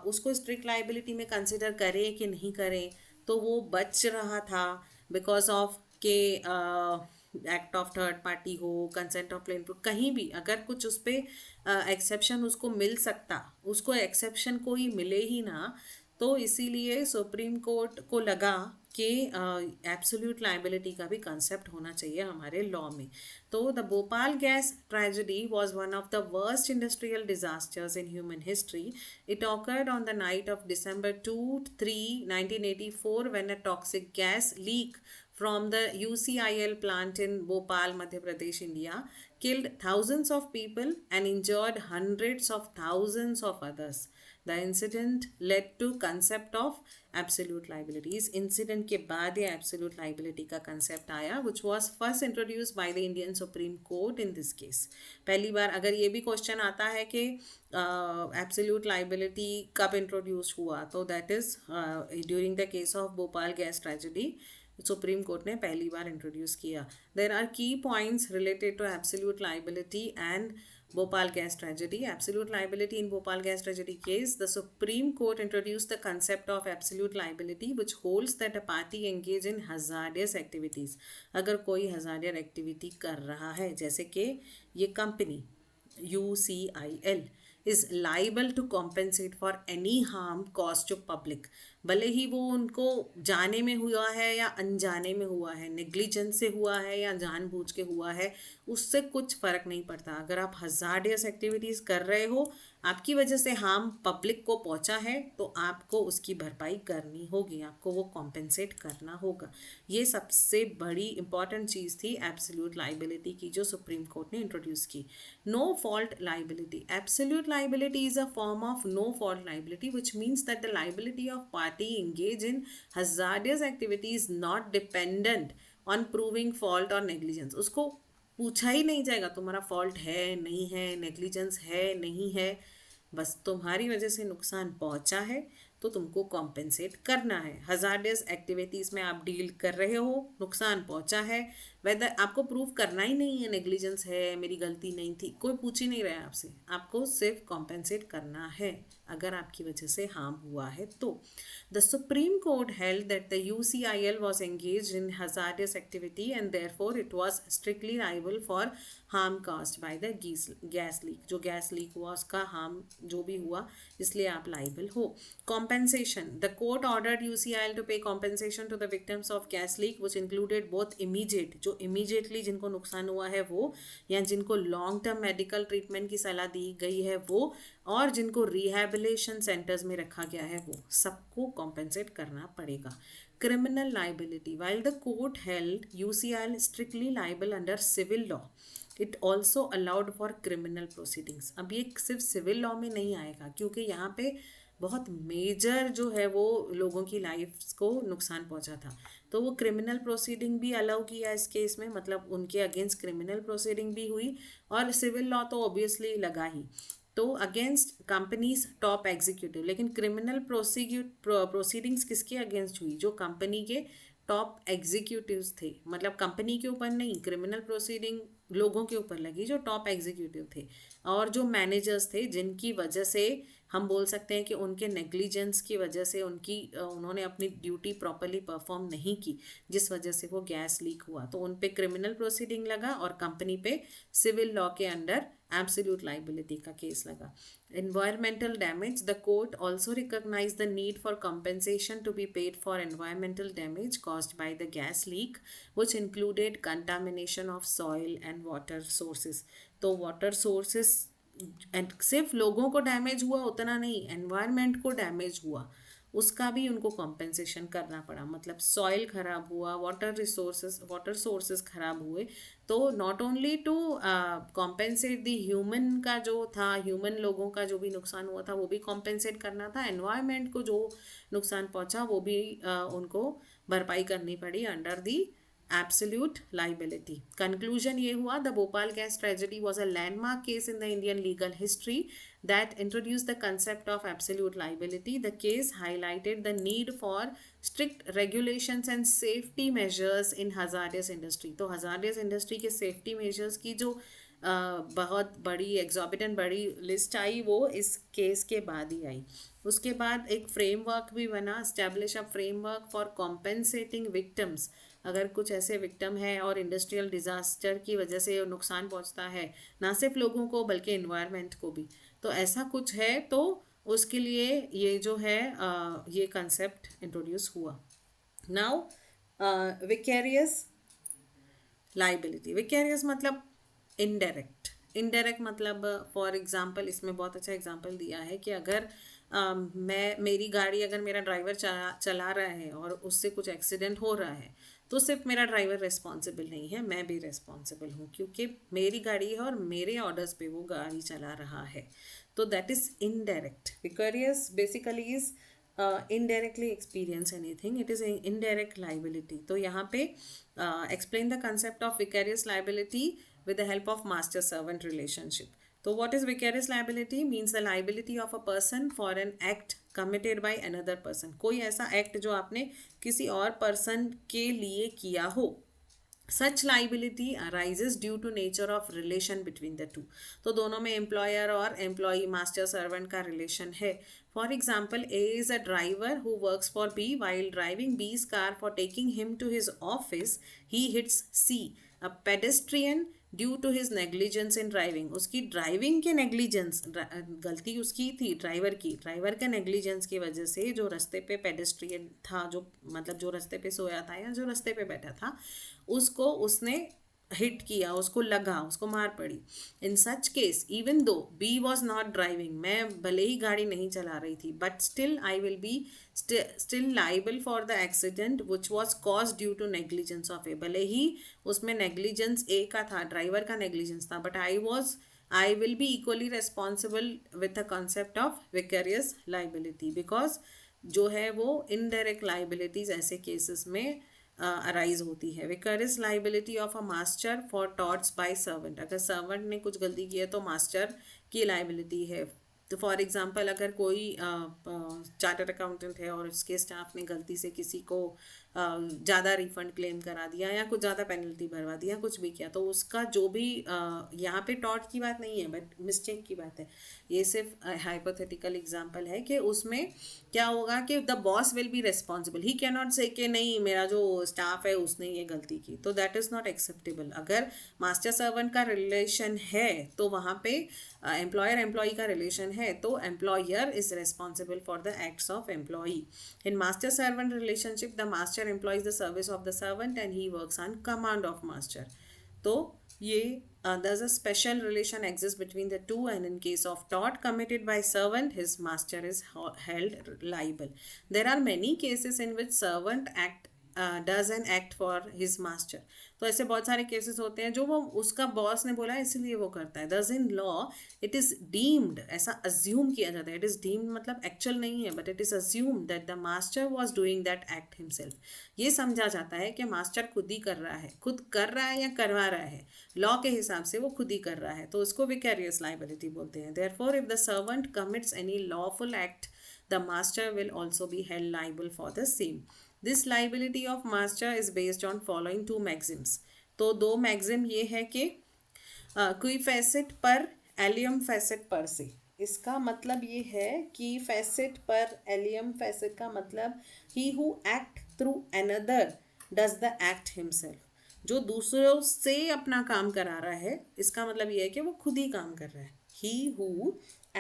उसको स्ट्रिक्ट लाइबिलिटी में कंसिडर करें कि नहीं करें, तो वो बच रहा था बिकॉज ऑफ के एक्ट ऑफ थर्ड पार्टी हो, कंसेंट ऑफ प्लेन, कहीं भी अगर कुछ उस पर एक्सेप्शन उसको मिल सकता, उसको एक्सेप्शन कोई मिले ही ना। तो इसीलिए सुप्रीम कोर्ट को लगा कि एब्सोल्यूट लाइबिलिटी का भी कंसेप्ट होना चाहिए हमारे लॉ में। तो the Bhopal gas tragedy was one of the worst industrial disasters in human history. It occurred on the night of December 2-3, 1984 when a toxic gas leak from the UCIL plant in Bhopal, Madhya Pradesh, India, killed thousands of people and injured hundreds of thousands of others. The incident led to concept of absolute liability. इस incident के बाद ये absolute liability का concept आया, which was first introduced by the Indian Supreme Court in this case. पहली बार अगर ये भी क्वेश्चन आता है कि absolute liability कब इंट्रोड्यूस हुआ, तो that is during the case of Bhopal gas tragedy Supreme Court ने पहली बार इंट्रोड्यूस किया। There are key points related to absolute liability and Bhopal gas tragedy. Absolute liability in Bhopal gas tragedy case, the Supreme Court introduced the concept of absolute liability, which holds that a party engage in hazardous activities. अगर कोई hazardous activity कर रहा है, जैसे कि ये company UCIL is liable to compensate for any harm caused to public, भले ही वो उनको जाने में हुआ है या अनजाने में हुआ है, नेग्लिजेंस से हुआ है या जानबूझ के हुआ है, उससे कुछ फ़र्क नहीं पड़ता। अगर आप हज़ार्डियस एक्टिविटीज़ कर रहे हो, आपकी वजह से हार्म पब्लिक को पहुंचा है, तो आपको उसकी भरपाई करनी होगी, आपको वो कॉम्पेंसेट करना होगा। ये सबसे बड़ी इंपॉर्टेंट चीज़ थी एब्सोल्यूट लाइबिलिटी की, जो सुप्रीम कोर्ट ने इंट्रोड्यूस की। No fault liability, absolute liability is a form of no fault liability, which means that the liability of party engage in hazardous activities not dependent on proving fault or negligence. उसको पूछा ही नहीं जाएगा तुम्हारा fault है नहीं है, negligence है नहीं है, बस तुम्हारी वजह से नुकसान पहुंचा है तो तुमको कॉम्पेंसेट करना है। हजार्डियस एक्टिविटीज़ में आप डील कर रहे हो, नुकसान पहुंचा है, वेदर आपको प्रूव करना ही नहीं है नेग्लिजेंस है, मेरी गलती नहीं थी, कोई पूछ ही नहीं रहा है आपसे, आपको सिर्फ कॉम्पेंसेट करना है अगर आपकी वजह से हार्म हुआ है तो। The supreme court held that the UCIL was engage in hazardous activity and therefore it was strictly liable for harm caused by the gas leak. जो गैस लीक हुआ उसका हार्म जो भी हुआ, इसलिए आप लाइबल हो। Compensation. The court ordered UCIL to pay compensation to the victims of gas leak, which included both immediate, जो immediately जिनको नुकसान हुआ है वो, या जिनको लॉन्ग टर्म मेडिकल ट्रीटमेंट की सलाह दी गई है वो, और जिनको रिहेबिलिटेशन सेंटर्स में रखा गया है वो, सबको कॉम्पेंसेट करना पड़ेगा। Criminal liability. While the court held UCIL strictly liable under civil law, it also allowed for criminal proceedings. अब ये सिर्फ सिविल लॉ में नहीं आएगा, क्योंकि यहाँ पे बहुत मेजर जो है वो लोगों की लाइफ को नुकसान पहुँचा था, तो वो क्रिमिनल प्रोसीडिंग भी अलाउ किया इस केस में, मतलब उनके अगेंस्ट क्रिमिनल प्रोसीडिंग भी हुई, और सिविल लॉ तो ऑब्वियसली लगा ही, तो अगेंस्ट कंपनीज टॉप एग्जीक्यूटिव। लेकिन क्रिमिनल प्रोसीडिंग्स किसके अगेंस्ट हुई? जो कंपनी के टॉप एग्जीक्यूटिव्स थे, मतलब कंपनी के ऊपर नहीं, क्रिमिनल प्रोसीडिंग लोगों के ऊपर लगी जो टॉप एग्जीक्यूटिव थे और जो मैनेजर्स थे, जिनकी वजह से हम बोल सकते हैं कि उनके नेग्लिजेंस की वजह से उन्होंने अपनी ड्यूटी प्रॉपरली परफॉर्म नहीं की, जिस वजह से वो गैस लीक हुआ, तो उन पे क्रिमिनल प्रोसीडिंग लगा और कंपनी पे सिविल लॉ के अंडर एब्सोल्यूट लाइबिलिटी का केस लगा। Environmental damage. The court also recognized the need for compensation to be paid for environmental damage caused by the gas leak, which included contamination of soil and water sources. तो water sources and सिर्फ लोगों को damage हुआ उतना नहीं, environment को damage हुआ, उसका भी उनको कॉम्पेंसेशन करना पड़ा। मतलब सॉइल ख़राब हुआ, वाटर सोर्सेज ख़राब हुए, तो not only to compensate the human का जो था, ह्यूमन लोगों का जो भी नुकसान हुआ था वो भी कॉम्पेंसेट करना था, एनवायरनमेंट को जो नुकसान पहुंचा वो भी उनको भरपाई करनी पड़ी under the absolute liability. Conclusion ये हुआ, the Bhopal gas tragedy was a landmark case in the Indian legal history that introduced the concept of absolute liability. The case highlighted the need for strict regulations and safety measures in hazardous industry. तो hazardous industry के safety measures की जो बहुत बड़ी exorbitant बड़ी list आई वो इस case के बाद ही आई. उसके बाद एक फ्रेमवर्क भी बना, establish a framework for compensating victims. अगर कुछ ऐसे विक्टिम है और इंडस्ट्रियल डिजास्टर की वजह से नुकसान पहुंचता है ना सिर्फ लोगों को बल्कि इन्वायरमेंट को भी, तो ऐसा कुछ है तो उसके लिए ये जो है ये कंसेप्ट इंट्रोड्यूस हुआ. Now vicarious liability. विकेरियस मतलब इनडायरेक्ट. इनडायरेक्ट मतलब फॉर एग्जांपल इसमें बहुत अच्छा एग्जांपल दिया है कि अगर मेरी गाड़ी अगर मेरा ड्राइवर चला रहा है और उससे कुछ एक्सीडेंट हो रहा है तो सिर्फ मेरा ड्राइवर रिस्पॉन्सिबल नहीं है, मैं भी रिस्पॉन्सिबल हूँ क्योंकि मेरी गाड़ी है और मेरे ऑर्डर्स पे वो गाड़ी चला रहा है. तो that is indirect. Vicarious basically is indirectly experience anything, it is an indirect liability. तो यहाँ पे explain the concept of vicarious liability with the help of master servant relationship. तो what is vicarious liability? Means the liability of a person for an act committed by another person. कोई ऐसा act जो आपने किसी और person के लिए किया हो. Such liability arises due to nature of relation between the two. तो दोनों में employer और employee master servant का relation है. For example, A is a driver who works for B. While driving B's car for taking him to his office, he hits C, a pedestrian, due to his negligence in driving. उसकी driving के negligence, गलती उसकी थी driver की, driver के negligence की वजह से जो रास्ते पे पेडेस्ट्रियन था, जो मतलब जो रास्ते पे सोया था या जो रास्ते पे बैठा था, उसको उसने हिट किया, उसको लगा, उसको मार पड़ी. In such case even though B was not driving, मैं भले ही गाड़ी नहीं चला रही थी, but still I will be still liable for the accident which was cause due to negligence of A. भले ही उसमें नेग्लिजेंस ए का था, ड्राइवर का नेग्लिजेंस था, but I will be equally responsible with the concept of vicarious liability, because जो है वो इनडायरेक्ट लाइबिलिटीज ऐसे केसेस में अराइज होती है. Vicarious liability of a master for torts by servant. अगर सर्वेंट ने कुछ गलती की है तो मास्टर की लाइबिलिटी है. तो फॉर एग्जांपल अगर कोई चार्टर्ड अकाउंटेंट है और उसके स्टाफ ने गलती से किसी को ज़्यादा रिफंड क्लेम करा दिया या कुछ ज़्यादा पेनल्टी भरवा दिया, कुछ भी किया, तो उसका जो भी यहाँ पे टॉर्ट की बात नहीं है बट मिस्टेक की बात है, ये सिर्फ हाइपोथेटिकल एग्जांपल है कि उसमें क्या होगा कि the boss will be responsible. He can not से कि नहीं मेरा जो स्टाफ है उसने ये गलती की, तो दैट इज़ नॉट एक्सेप्टेबल. अगर मास्टर सर्वेंट का रिलेशन है तो वहाँ पे एम्प्लॉयर एम्प्लॉई का रिलेशन है, तो employer is responsible for the acts of employee. In master servant relationship the master employs the service of the servant and he works on command of master. तो ये there's a special relation exists between the two, and in case of tort committed by servant, his master is held liable. There are many cases in which servant does an act for his master. तो ऐसे बहुत सारे cases होते हैं जो वो उसका boss ने बोला है इसलिए वो करता है. दस in law it is deemed, ऐसा अज्यूम किया जाता है. इट इज़ डीम्ड मतलब एक्चुअल नहीं है, but it is assume that the master was doing that act himself. ये समझा जाता है कि मास्टर खुद ही कर रहा है, खुद कर रहा है या करवा रहा है, लॉ के हिसाब से वो खुद ही कर रहा है, तो उसको विकेरियस लाइबिलिटी बोलते हैं. Therefore if the servant commits any lawful act, the master will also be held liable for the same. This liability of master is based on following two maxims. तो दो मैक्सिम ये है कि कोई facet पर allium facet पर से. इसका मतलब ये है कि फैसेट पर एलियम फैसेट का मतलब he who act through another does the act himself. जो दूसरों से अपना काम करा रहा है, इसका मतलब ये है कि वो खुद ही काम कर रहा है. He who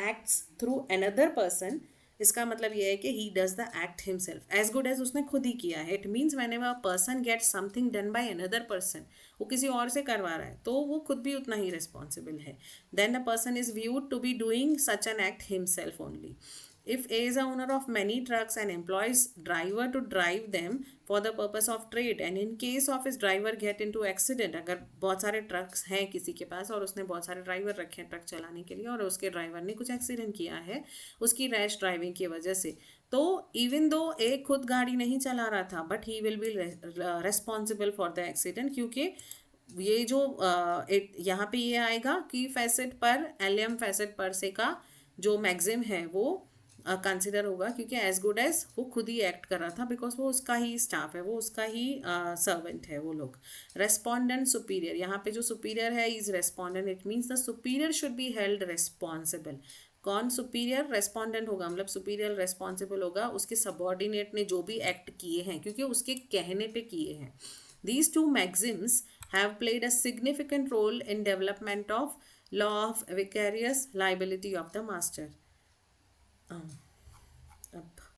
acts through another person, इसका मतलब ये है कि he does the act himself as good as उसने खुद ही किया है. It means whenever a person get something done by another person, वो किसी और से करवा रहा है तो वो खुद भी उतना ही रिस्पॉन्सिबल है. Then the person is viewed to be doing such an act himself only. If A is a owner of many trucks and employs driver to drive them for the purpose of trade, and in case of his driver get into accident, अगर बहुत सारे trucks हैं किसी के पास और उसने बहुत सारे ड्राइवर रखे हैं ट्रक चलाने के लिए और उसके ड्राइवर ने कुछ एक्सीडेंट किया है उसकी रैश ड्राइविंग की वजह से, तो इवन दो ए खुद गाड़ी नहीं चला रहा था but he will be responsible for the accident, क्योंकि ये जो यहाँ पे ये आएगा कि फैसेट पर एलियम फैसेट पर से का जो मैक्सिम है वो कंसिडर होगा, क्योंकि एज गुड एज वो खुद ही एक्ट कर रहा था बिकॉज वो उसका ही स्टाफ है, वो उसका ही सर्वेंट है वो लोग. रेस्पॉन्डेंट सुपीरियर, यहाँ पे जो सुपीरियर है is respondent, it means the superior should be held responsible. कौन सुपीरियर? रेस्पॉन्डेंट होगा, मतलब सुपीरियर रेस्पॉन्सिबल होगा उसके सबॉर्डिनेट ने जो भी एक्ट किए हैं क्योंकि उसके कहने पे किए हैं. These two maxims have played a significant role in development of law of vicarious liability of the master.